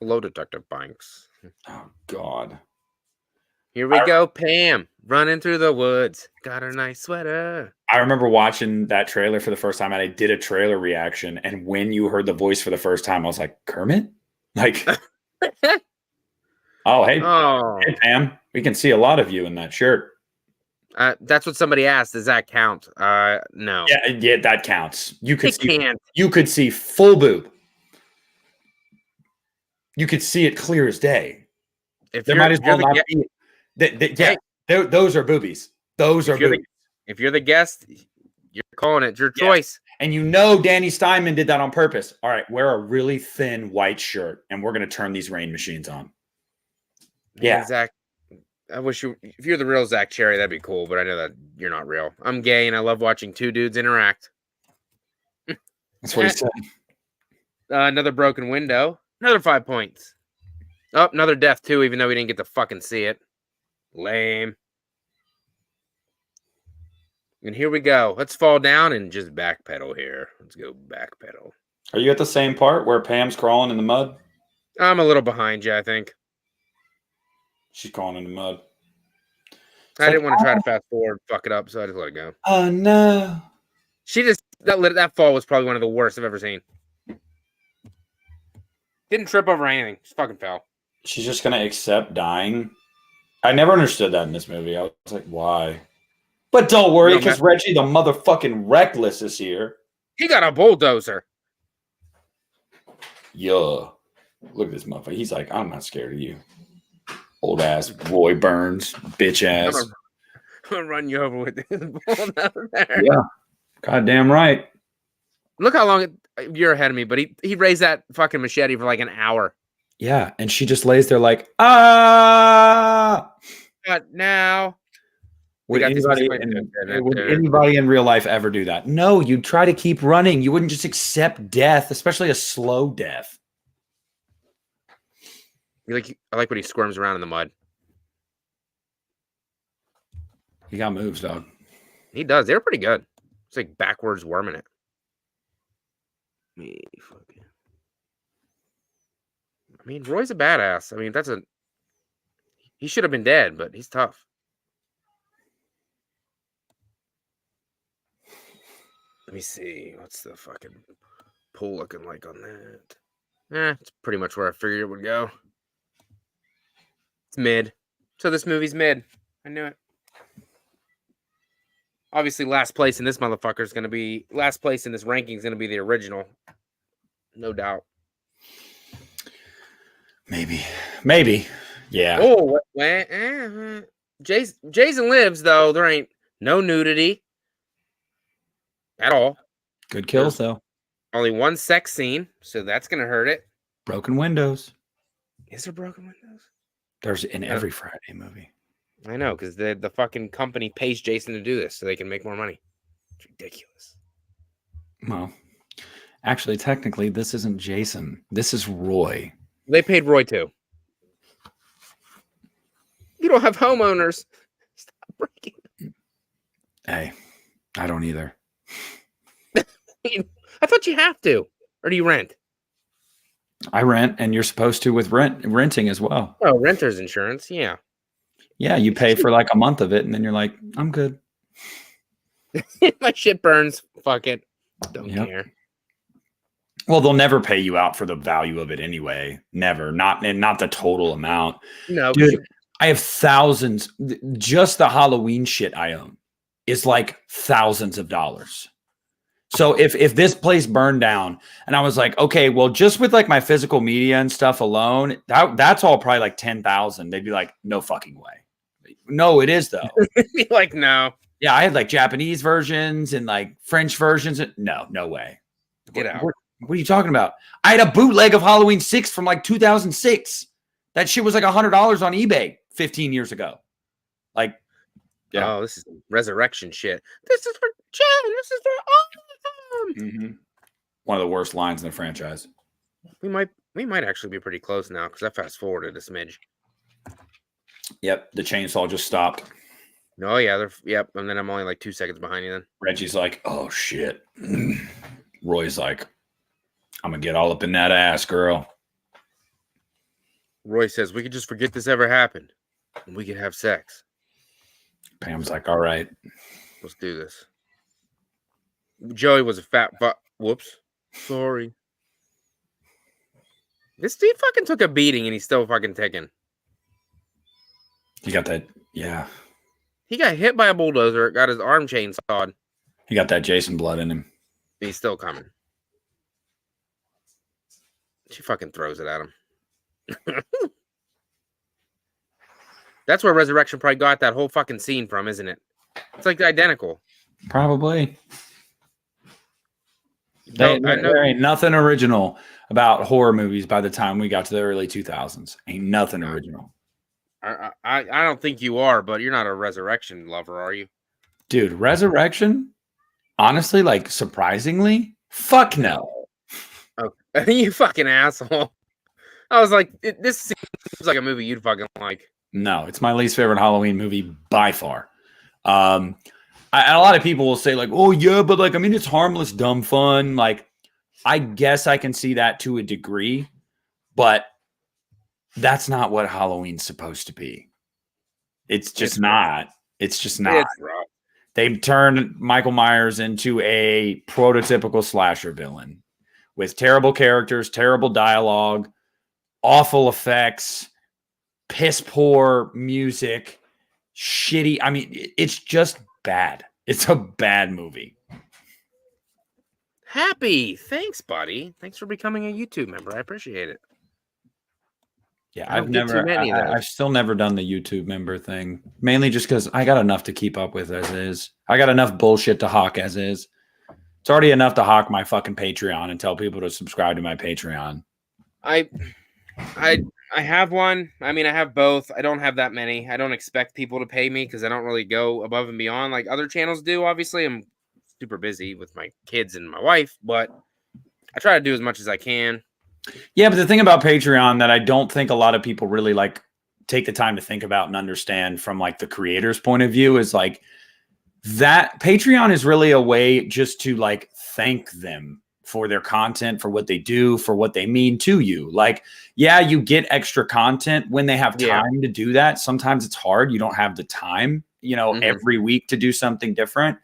Hello, Detective Banks. Oh, God. Here we go, Pam, running through the woods. Got her nice sweater. I remember watching that trailer for the first time, and I did a trailer reaction, and when you heard the voice for the first time, I was like, Kermit? Like, hey, Pam, we can see a lot of you in that shirt. That's what somebody asked. Does that count? No. Yeah, that counts. You could can't. You could see full boob. You could see it clear as day. There might as well not be. Those are boobies. Those are boobies. If you're the guest, you're calling it your choice. And you know Danny Steinman did that on purpose. All right, wear a really thin white shirt, and we're going to turn these rain machines on. Yeah. Zach, I wish if you're the real Zach Cherry, that'd be cool, but I know that you're not real. I'm gay, and I love watching two dudes interact. That's what he said. Another broken window. Another 5 points. Oh, another death, too, even though we didn't get to fucking see it. Lame. And here we go. Let's fall down and just backpedal here. Let's go backpedal. Are you at the same part where Pam's crawling in the mud? I'm a little behind you, I think. She's crawling in the mud. I didn't want to try to fast forward, fuck it up, so I just let it go. Oh, no. That fall was probably one of the worst I've ever seen. Didn't trip over anything. Just fucking fell. She's just going to accept dying? I never understood that in this movie. I was like, why? But don't worry, because Reggie the motherfucking Reckless is here. He got a bulldozer. Yeah. Look at this motherfucker. He's like, I'm not scared of you. Old ass Roy Burns, bitch ass. I'm gonna run you over with this bulldozer there. Yeah. Goddamn right. Look how long you're ahead of me, but he raised that fucking machete for like an hour. Yeah, and she just lays there like, ah. But now, would anybody in real life ever do that? No, you'd try to keep running. You wouldn't just accept death, especially a slow death. I like when he squirms around in the mud. He got moves, dog. He does. They're pretty good. It's like backwards worming it. I mean, Roy's a badass. I mean, he should have been dead, but he's tough. Let me see. What's the fucking pool looking like on that? It's pretty much where I figured it would go. It's mid. So this movie's mid. I knew it. Obviously, last place in this motherfucker is going to be... Last place in this ranking is going to be the original. No doubt. Maybe. Yeah. Oh, Jason Lives, though. There ain't no nudity. at all. Good kills, There's though. only one sex scene, so that's gonna hurt it. Broken windows. Is there broken windows? There's in every Friday movie. I know, because the fucking company pays Jason to do this so they can make more money. It's ridiculous. Well, actually, technically, this isn't Jason. This is Roy. They paid Roy too. You don't have homeowners. Stop breaking. Hey, I don't either. I thought you have to. Or do you rent? I rent, and you're supposed to with renting as well. Oh, renter's insurance. Yeah. Yeah, you pay for like a month of it, and then you're like, I'm good. My shit burns. Fuck it. Don't care. Well, they'll never pay you out for the value of it anyway. Never. Not the total amount. No, dude. I have thousands. Just the Halloween shit I own is like thousands of dollars. So if this place burned down and I was like, okay, well, just with like my physical media and stuff alone, that's all probably like 10,000. They'd be like, no fucking way. No, it is though. Like, no. Yeah, I had like Japanese versions and like French versions. No way. Get out. What are you talking about? I had a bootleg of Halloween 6 from like 2006. That shit was like $100 on eBay 15 years ago. Like, yeah. Oh, this is resurrection shit. This is for Jen. This is for all of them. Mm-hmm. One of the worst lines in the franchise. We might actually be pretty close now because I fast forwarded a smidge. Yep, the chainsaw just stopped. Oh yeah, yep. And then I'm only like 2 seconds behind you. Then Reggie's like, "Oh shit." Roy's like, "I'm gonna get all up in that ass, girl." Roy says, "We could just forget this ever happened, and we could have sex." Pam's like, "All right, let's do this." Joey was a fat fuck. Whoops, sorry. This dude fucking took a beating, and he's still fucking ticking. You got that? Yeah. He got hit by a bulldozer. Got his arm chainsawed. He got that Jason blood in him. He's still coming. She fucking throws it at him. That's where Resurrection probably got that whole fucking scene from, isn't it? It's like identical. Probably. There ain't nothing original about horror movies by the time we got to the early 2000s. Ain't nothing original. I don't think you are, but you're not a Resurrection lover, are you? Dude, Resurrection? Honestly, like, surprisingly? Fuck no. Okay. You fucking asshole. I was like, this seems like a movie you'd fucking like. No, it's my least favorite Halloween movie by far. A lot of people will say like, oh yeah, but like, I mean, it's harmless, dumb fun. Like, I guess I can see that to a degree, but that's not what Halloween's supposed to be. It's just not. It's just not. They've turned Michael Myers into a prototypical slasher villain with terrible characters, terrible dialogue, awful effects, piss poor music, shitty. I mean, it's just bad. It's a bad movie. Happy. Thanks, buddy. Thanks for becoming a YouTube member. I appreciate it. Yeah, I've still never done the YouTube member thing, mainly just because I got enough to keep up with as is. I got enough bullshit to hawk as is. It's already enough to hawk my fucking Patreon and tell people to subscribe to my Patreon. I have one. I mean, I have both. I don't have that many. I don't expect people to pay me because I don't really go above and beyond like other channels do. Obviously, I'm super busy with my kids and my wife, but I try to do as much as I can. Yeah, but the thing about Patreon that I don't think a lot of people really like take the time to think about and understand from like the creator's point of view is like that Patreon is really a way just to like thank them for their content, for what they do, for what they mean to you. Like, yeah, you get extra content when they have time to do that. Sometimes it's hard. You don't have the time, every week to do something different,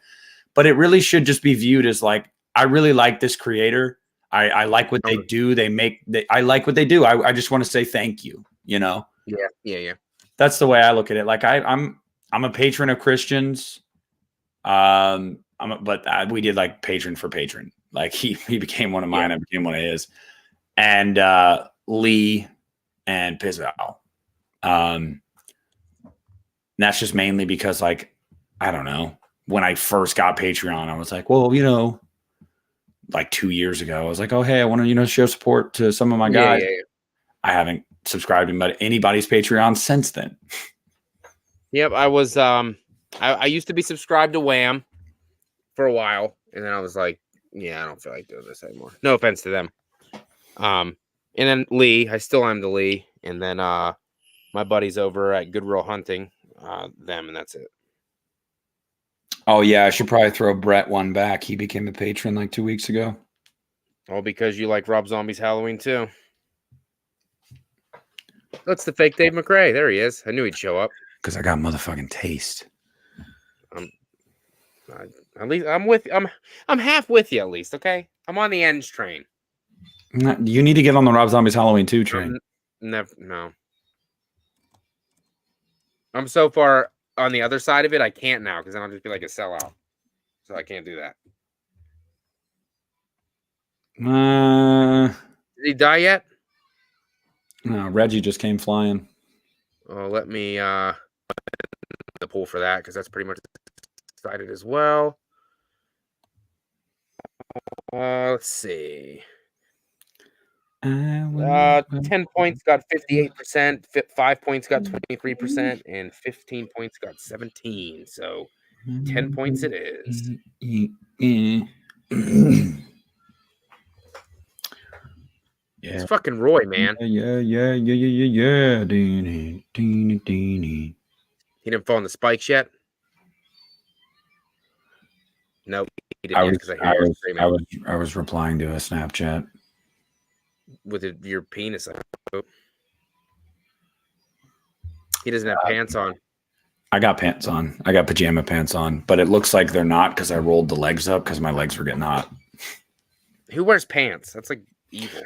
but it really should just be viewed as like, I really like this creator. I like what they do. I like what they do. I just want to say thank you, Yeah. That's the way I look at it. Like I'm a patron of Christians. But we did like patron for patron. Like he became one of mine. I became one of his. And Lee and Pizzow. That's just mainly because like, I don't know. when I first got Patreon, I was like, well, you know, like 2 years ago, I was like, oh, hey, I want to, you know, show support to some of my guys. Yeah. I haven't subscribed to anybody's Patreon since then. Yep, I was I used to be subscribed to Wham for a while, and then I was like, yeah, I don't feel like doing this anymore. No offense to them. And then Lee, I still am the Lee, and then my buddies over at Goodwill Hunting, them, and that's it. Oh yeah, I should probably throw Brett one back. He became a patron like 2 weeks ago. All because you like Rob Zombie's Halloween too. That's the fake Dave McRae. There he is. I knew he'd show up. Because I got motherfucking taste. At least I'm half with you at least, okay? I'm on the ends train. You need to get on the Rob Zombie's Halloween 2 train. No. I'm so far on the other side of it, I can't now because then I'll just be like a sellout. So I can't do that. Did he die yet? No, Reggie just came flying. Oh, let me the pool for that because that's pretty much decided as well. Let's see. 10 points got 58%, 5 points got 23%, and 15 points got 17. So 10 points it is. Yeah. It's fucking Roy, man. Yeah. He didn't fall in the spikes yet? Nope. He didn't I was replying to a Snapchat. With your penis, I hope. He doesn't have pants on. I got pants on. I got pajama pants on, but it looks like they're not because I rolled the legs up because my legs were getting hot. Who wears pants? That's like evil.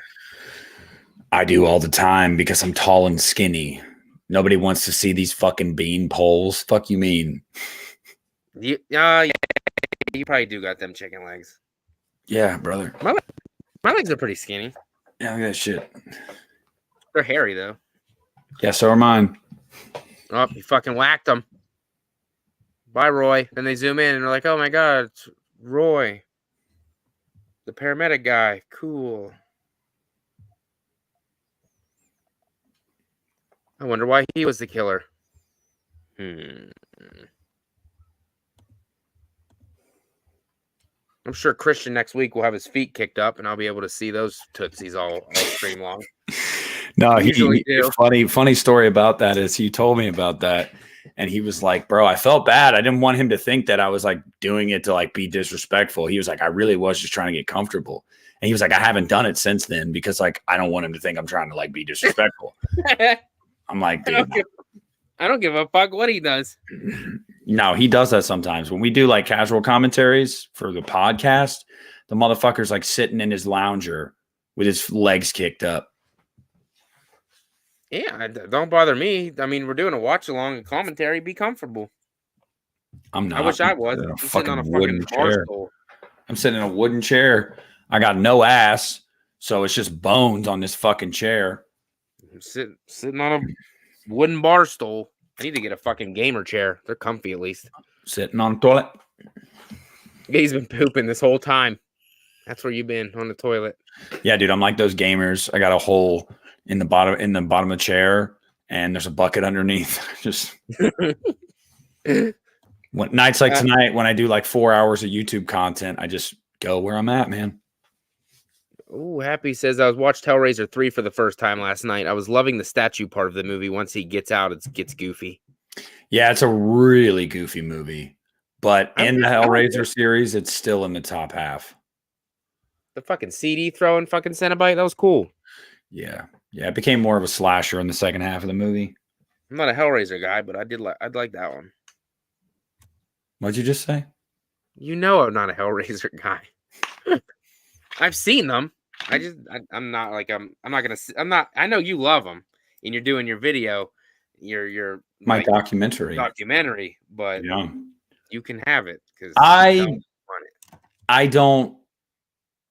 I do all the time because I'm tall and skinny. Nobody wants to see these fucking bean poles. Fuck you mean? You probably do got them chicken legs. Yeah, brother. My legs are pretty skinny. Yeah, look at that shit. They're hairy though. Yeah, so are mine. Oh, you fucking whacked them. Bye, Roy. Then they zoom in and they're like, oh my God, it's Roy. The paramedic guy. Cool. I wonder why he was the killer. I'm sure Christian next week will have his feet kicked up and I'll be able to see those tootsies all stream long. No, funny story about that is he told me about that and he was like, bro, I felt bad. I didn't want him to think that I was like doing it to like be disrespectful. He was like, I really was just trying to get comfortable. And he was like, I haven't done it since then because like I don't want him to think I'm trying to like be disrespectful. I'm like, dude, I don't give a fuck what he does. No, he does that sometimes. When we do like casual commentaries for the podcast, the motherfucker's like sitting in his lounger with his legs kicked up. Yeah, don't bother me. I mean, we're doing a watch along and commentary. Be comfortable. I'm not. I wish I was. I'm sitting on a fucking bar stool. I'm sitting in a wooden chair. I got no ass, so it's just bones on this fucking chair. I'm sitting on a wooden bar stool. I need to get a fucking gamer chair. They're comfy at least. Sitting on a toilet. He's been pooping this whole time. That's where you've been, on the toilet. Yeah, dude, I'm like those gamers. I got a hole in the bottom of the chair, and there's a bucket underneath. Just nights like tonight, when I do like 4 hours of YouTube content, I just go where I'm at, man. Oh, Happy says I watched Hellraiser 3 for the first time last night. I was loving the statue part of the movie. Once he gets out, it gets goofy. Yeah, it's a really goofy movie. But in the Hellraiser series, it's still in the top half. The fucking CD throwing fucking Cenobite, that was cool. Yeah. Yeah, it became more of a slasher in the second half of the movie. I'm not a Hellraiser guy, but I'd like that one. What'd you just say? You know I'm not a Hellraiser guy. I've seen them. I'm not like I'm not. I know you love them, and you're doing your video, your my like, documentary, but yeah. You can have it because I don't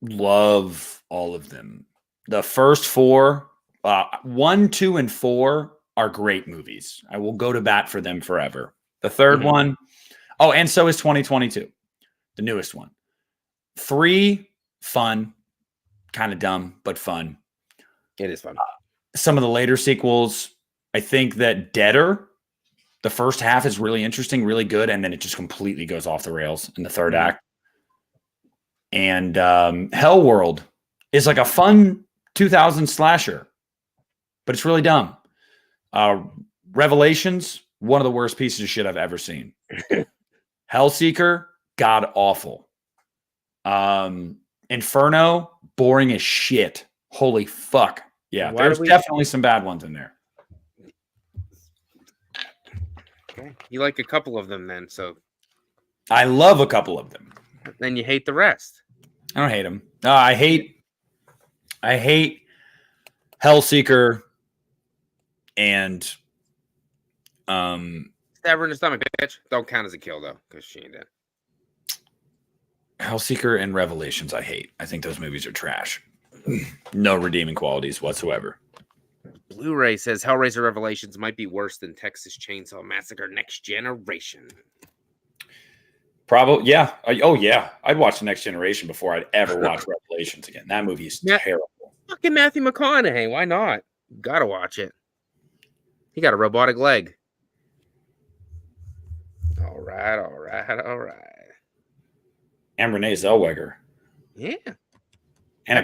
love all of them. The first four, 1, 2, and 4 are great movies. I will go to bat for them forever. The third one, Oh, and so is 2022, the newest one. 3, fun, kind of dumb, but fun. It is fun. Some of the later sequels, I think that Deader, the first half is really interesting, really good, and then it just completely goes off the rails in the third act. And Hell World is like a fun 2000 slasher, but it's really dumb. Revelations, one of the worst pieces of shit I've ever seen. Hellseeker, god awful. Inferno, boring as shit. Holy fuck. Yeah, there's definitely some bad ones in there. Okay. You like a couple of them then, so. I love a couple of them. Then you hate the rest. I don't hate them. No, I hate Hellseeker and Stab her in the stomach, bitch. Don't count as a kill though, because she ain't dead. Hellseeker and Revelations I hate. I think those movies are trash. No redeeming qualities whatsoever. Blu-ray says Hellraiser Revelations might be worse than Texas Chainsaw Massacre Next Generation. Probably, yeah. Yeah. I'd watch The Next Generation before I'd ever watch Revelations again. That movie is terrible. Fucking Matthew McConaughey. Why not? Gotta watch it. He got a robotic leg. All right. And Renee Zellweger. Yeah. And a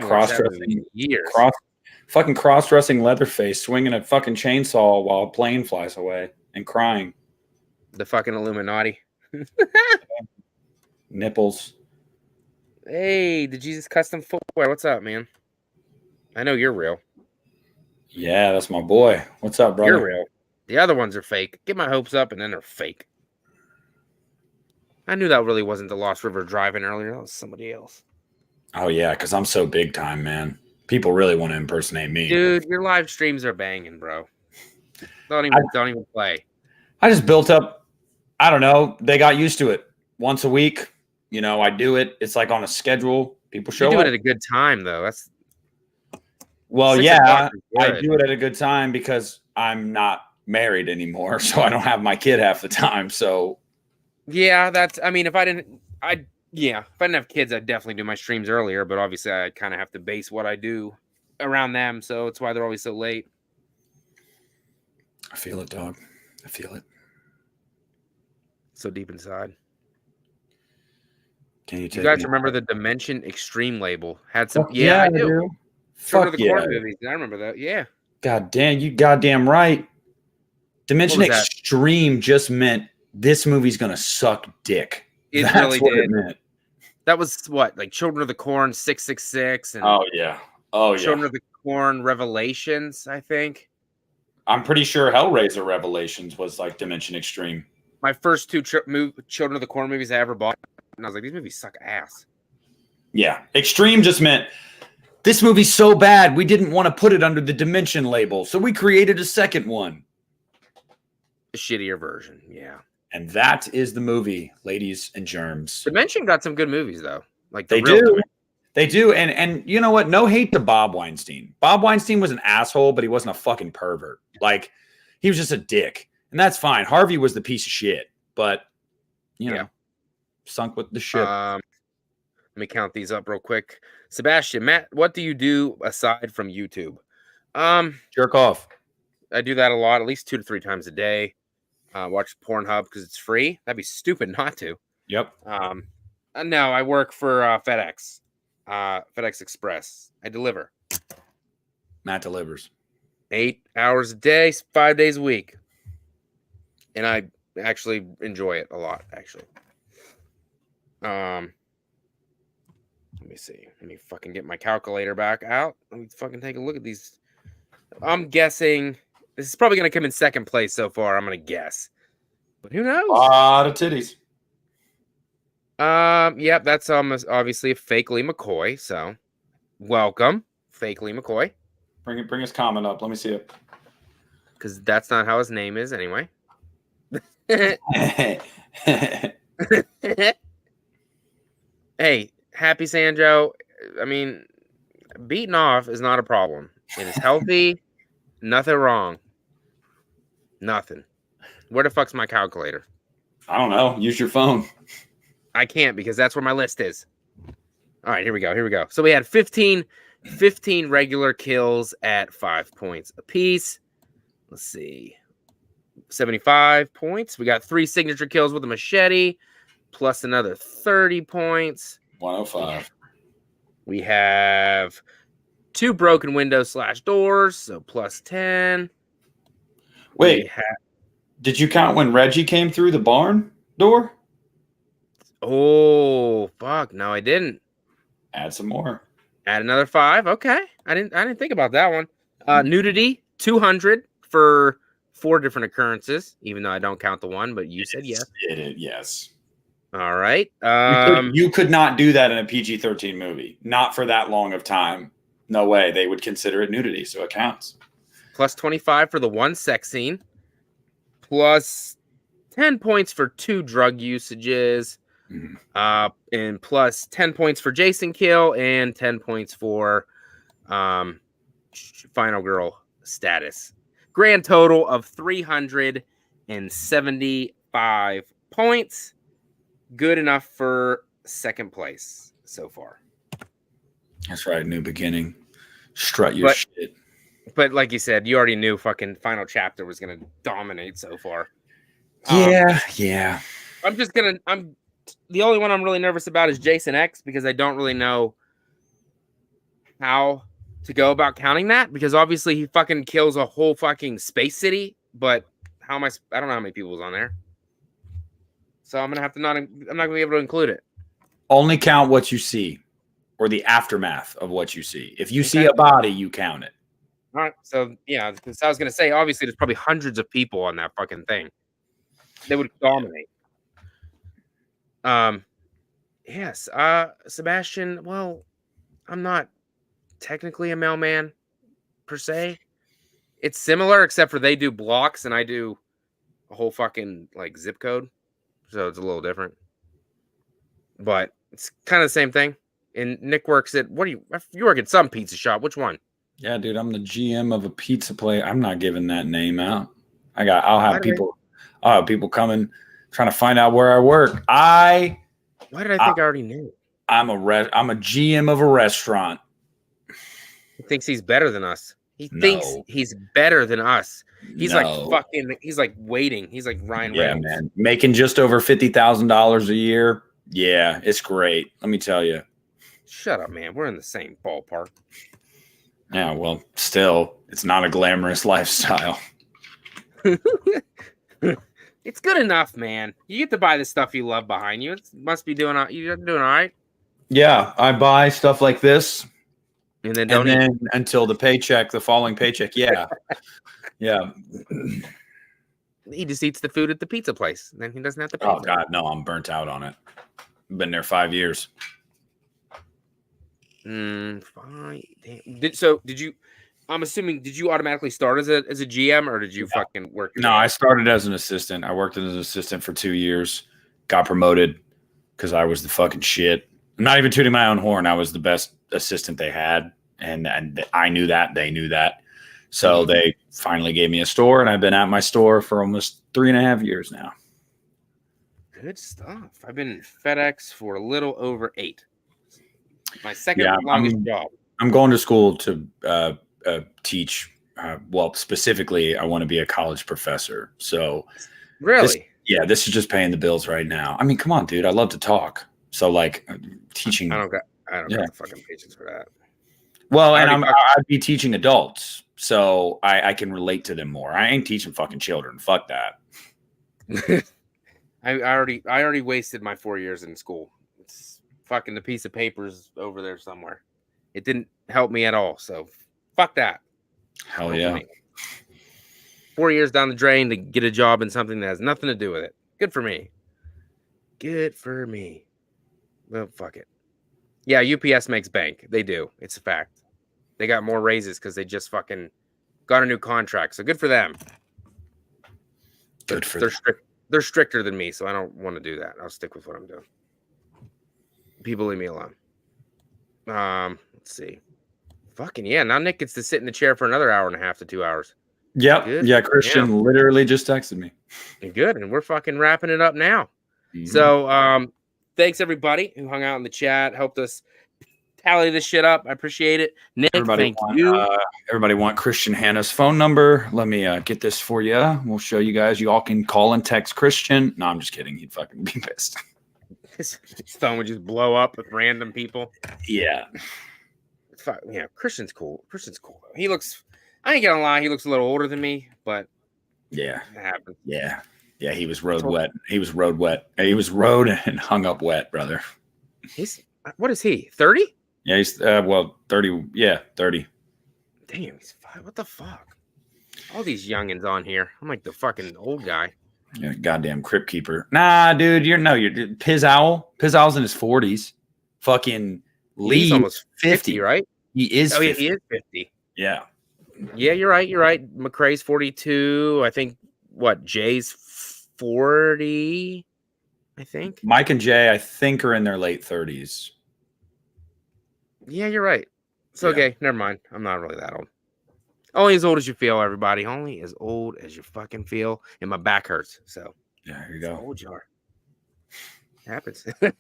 cross-dressing Leatherface swinging a fucking chainsaw while a plane flies away and crying. The fucking Illuminati. Nipples. Hey, the Jesus Custom Footwear. What's up, man? I know you're real. Yeah, that's my boy. What's up, brother? You're real. The other ones are fake. Get my hopes up, and then they're fake. I knew that really wasn't the Lost River driving earlier. That was somebody else. Oh, yeah, because I'm so big time, man. People really want to impersonate me. Dude, your live streams are banging, bro. Don't even play. I just built up, I don't know. They got used to it. Once a week, I do it. It's like on a schedule. People show up. You do it at a good time, though. Well, yeah, I do it at a good time because I'm not married anymore, so I don't have my kid half the time. So, yeah, if I didn't have kids, I'd definitely do my streams earlier. But obviously, I kind of have to base what I do around them, so it's why they're always so late. I feel it, dog. I feel it. So deep inside. Can you guys remember the Dimension Extreme label? Had some, I do. Fuck the Corn movies. I remember that. Yeah. God damn, you goddamn right. Dimension Extreme just meant this movie's gonna suck dick. That's really what did. It meant. That was what, like Children of the Corn 666 and Children of the Corn Revelations, I think. I'm pretty sure Hellraiser Revelations was like Dimension Extreme. My first 2 Children of the Corn movies I ever bought, and I was like, these movies suck ass. Yeah, Extreme just meant this movie's so bad we didn't want to put it under the Dimension label, so we created a second one. A shittier version, yeah. And that is the movie, ladies and germs. Dimension got some good movies though. Like they do. They do. And you know what? No hate to Bob Weinstein. Bob Weinstein was an asshole, but he wasn't a fucking pervert. Like, he was just a dick. And that's fine. Harvey was the piece of shit. But, you know, sunk with the ship. Let me count these up real quick. Sebastian, Matt, what do you do aside from YouTube? Jerk off. I do that a lot, at least 2 to 3 times a day. Watch Pornhub because it's free. That'd be stupid not to. Yep. No, I work for FedEx. FedEx Express. I deliver. Matt delivers. 8 hours a day, 5 days a week. And I actually enjoy it a lot, actually. Let me see. Let me fucking get my calculator back out. Let me fucking take a look at these. I'm guessing this is probably going to come in second place so far. I'm going to guess. But who knows? A lot of titties. Yep, that's obviously a fake Lee McCoy. So, welcome, fake Lee McCoy. Bring his comment up. Let me see it. Because that's not how his name is anyway. Hey, Happy Sandro. I mean, beating off is not a problem. It is healthy. Nothing wrong. Nothing. Where the fuck's my calculator? I don't know. Use your phone. I can't because that's where my list is. All right, here we go. So we had 15 regular kills at 5 points apiece. Let's see. 75 points. We got 3 signature kills with a machete, plus another 30 points. 105. We have 2 broken windows / doors, so plus 10. Wait, did you count when Reggie came through the barn door? Oh, fuck. No, I didn't. Add some more. Add another 5. Okay. I didn't think about that one. Nudity, 200 for 4 different occurrences, even though I don't count the one, but you said yes. Yes. All right. You could not do that in a PG-13 movie. Not for that long of time. No way. They would consider it nudity, so it counts. Plus 25 for the 1 sex scene. Plus 10 points for 2 drug usages. And plus 10 points for Jason kill and 10 points for final girl status. Grand total of 375 points. Good enough for second place so far. That's right. New beginning. Strut your shit. But like you said, you already knew fucking final chapter was going to dominate so far. Yeah. I'm the only one I'm really nervous about is Jason X because I don't really know how to go about counting that because obviously he fucking kills a whole fucking space city, but I don't know how many people was on there. So I'm not going to be able to include it. Only count what you see or the aftermath of what you see. If you see a body, you count it. All right. So, yeah, because I was going to say, obviously, there's probably hundreds of people on that fucking thing. They would dominate. Yes. Sebastian, well, I'm not technically a mailman per se. It's similar, except for they do blocks and I do a whole fucking like zip code. So it's a little different. But it's kind of the same thing. And Nick works at you work at some pizza shop. Which one? Yeah, dude, I'm the GM of a pizza place. I'm not giving that name out. I'll have people coming trying to find out where I work. Why did I think I already knew? I'm a GM of a restaurant. He thinks he's better than us. He thinks he's better than us. He's like waiting. He's like Ryan Reynolds. Yeah, man. Making just over $50,000 a year. Yeah, it's great. Let me tell you. Shut up, man. We're in the same ballpark. Yeah, well, still, it's not a glamorous lifestyle. It's good enough, man. You get to buy the stuff you love behind you. It must be you're doing all right. Yeah, I buy stuff like this. And then until the following paycheck. Yeah. Yeah. He just eats the food at the pizza place. Then he doesn't have to pay. Oh, God, no, I'm burnt out on it. Been there 5 years. Fine. Did you? I'm assuming. Did you automatically start as a GM or did you fucking work? No, I started as an assistant. I worked as an assistant for 2 years. Got promoted because I was the fucking shit. I'm not even tooting my own horn. I was the best assistant they had, and I knew that. They knew that. So they finally gave me a store, and I've been at my store for almost 3.5 years now. Good stuff. I've been in FedEx for a little over 8. My second longest job. I'm going to school to teach. Well, specifically, I want to be a college professor. So, really, this is just paying the bills right now. I mean, come on, dude. I love to talk. So, like, teaching. I don't got the fucking patience for that. Well, and I'd be teaching adults, so I can relate to them more. I ain't teaching fucking children. Fuck that. I already wasted my 4 years in school. It's fucking the piece of paper's over there somewhere. It didn't help me at all. So fuck that. Hell yeah. 4 years down the drain to get a job in something that has nothing to do with it. Good for me. Good for me. Well, fuck it. Yeah, UPS makes bank. They do. It's a fact. They got more raises because they just fucking got a new contract. So good for them. Good for them. They're stricter than me, so I don't want to do that. I'll stick with what I'm doing. People leave me alone. Let's see. Fucking yeah. Now Nick gets to sit in the chair for another hour and a half to 2 hours. Yep. Good. Yeah, Christian literally just texted me. Good, and we're fucking wrapping it up now. Mhm. So, thanks everybody who hung out in the chat, helped us tally this shit up. I appreciate it. Nick, thank you. Everybody want Christian Hanna's phone number. Let me get this for you. We'll show you guys. You all can call and text Christian. No, I'm just kidding. He'd fucking be pissed. His phone would just blow up with random people. Yeah. Yeah, Christian's cool. Christian's cool. He looks, I ain't gonna lie, he looks a little older than me, but yeah, it happens. Yeah. Yeah, he was road wet. He was road wet. He was road and hung up wet, brother. What is he? 30? Yeah, he's 30. Yeah, 30. Damn, he's 5. What the fuck? All these youngins on here. I'm like the fucking old guy. Yeah, goddamn crypt keeper. Nah, dude, you're Piz Owl. Piz Owl's in his 40s. Fucking Lee. He's almost 50, right? He is. Oh, 50. Yeah, he is 50. Yeah. Yeah, you're right. You're right. McCrae's 42. I think Jay's 40. I think Mike and Jay, I think, are in their late 30s. Yeah, you're right. It's okay. Never mind. I'm not really that old. Only as old as you feel, everybody. Only as old as you fucking feel. And my back hurts. So yeah, here you go. Old jar. Happens. All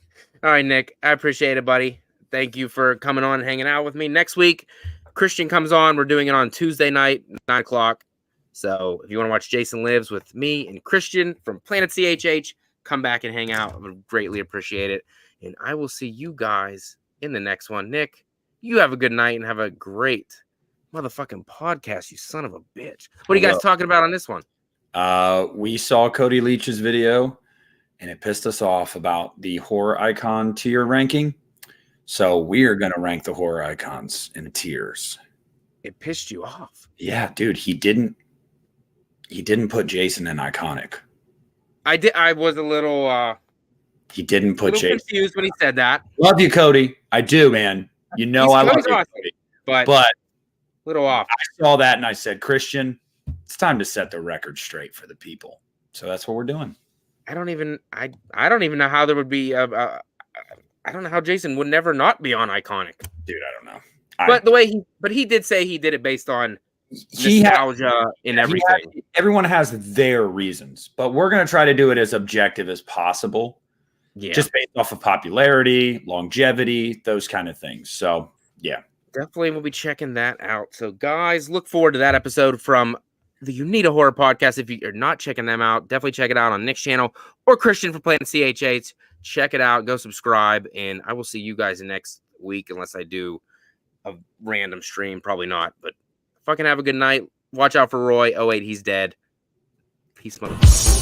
right, Nick. I appreciate it, buddy. Thank you for coming on and hanging out with me. Next week, Christian comes on. We're doing it on Tuesday night, 9 o'clock. So if you want to watch Jason Lives with me and Christian from Planet CHH, come back and hang out. I would greatly appreciate it. And I will see you guys in the next one. Nick, you have a good night and have a great motherfucking podcast, you son of a bitch. What are you guys talking about on this one? We saw Cody Leach's video, and it pissed us off about the horror icon tier ranking. So we are going to rank the horror icons in tiers. It pissed you off? Yeah, dude. He didn't put Jason in iconic. I did. I was a little. He didn't put Jason. Confused when he said that. Love you, Cody. I do, man. You know I love you, awesome, Cody. But little off. I saw that and I said, Christian, it's time to set the record straight for the people. So that's what we're doing. I don't even know how there would be. I don't know how Jason would never not be on iconic. Dude, I don't know. But he did say he did it based on nostalgia and everything. Everyone has their reasons, but we're going to try to do it as objective as possible. Yeah. Just based off of popularity, longevity, those kind of things. So, yeah. Definitely we'll be checking that out. So, guys, look forward to that episode from the You Need a Horror podcast. If you're not checking them out, definitely check it out on Nick's channel or Christian for Planet CHH. Check it out. Go subscribe. And I will see you guys next week unless I do a random stream. Probably not. But fucking have a good night. Watch out for Roy. Oh, wait, he's dead. Peace, motherfucker.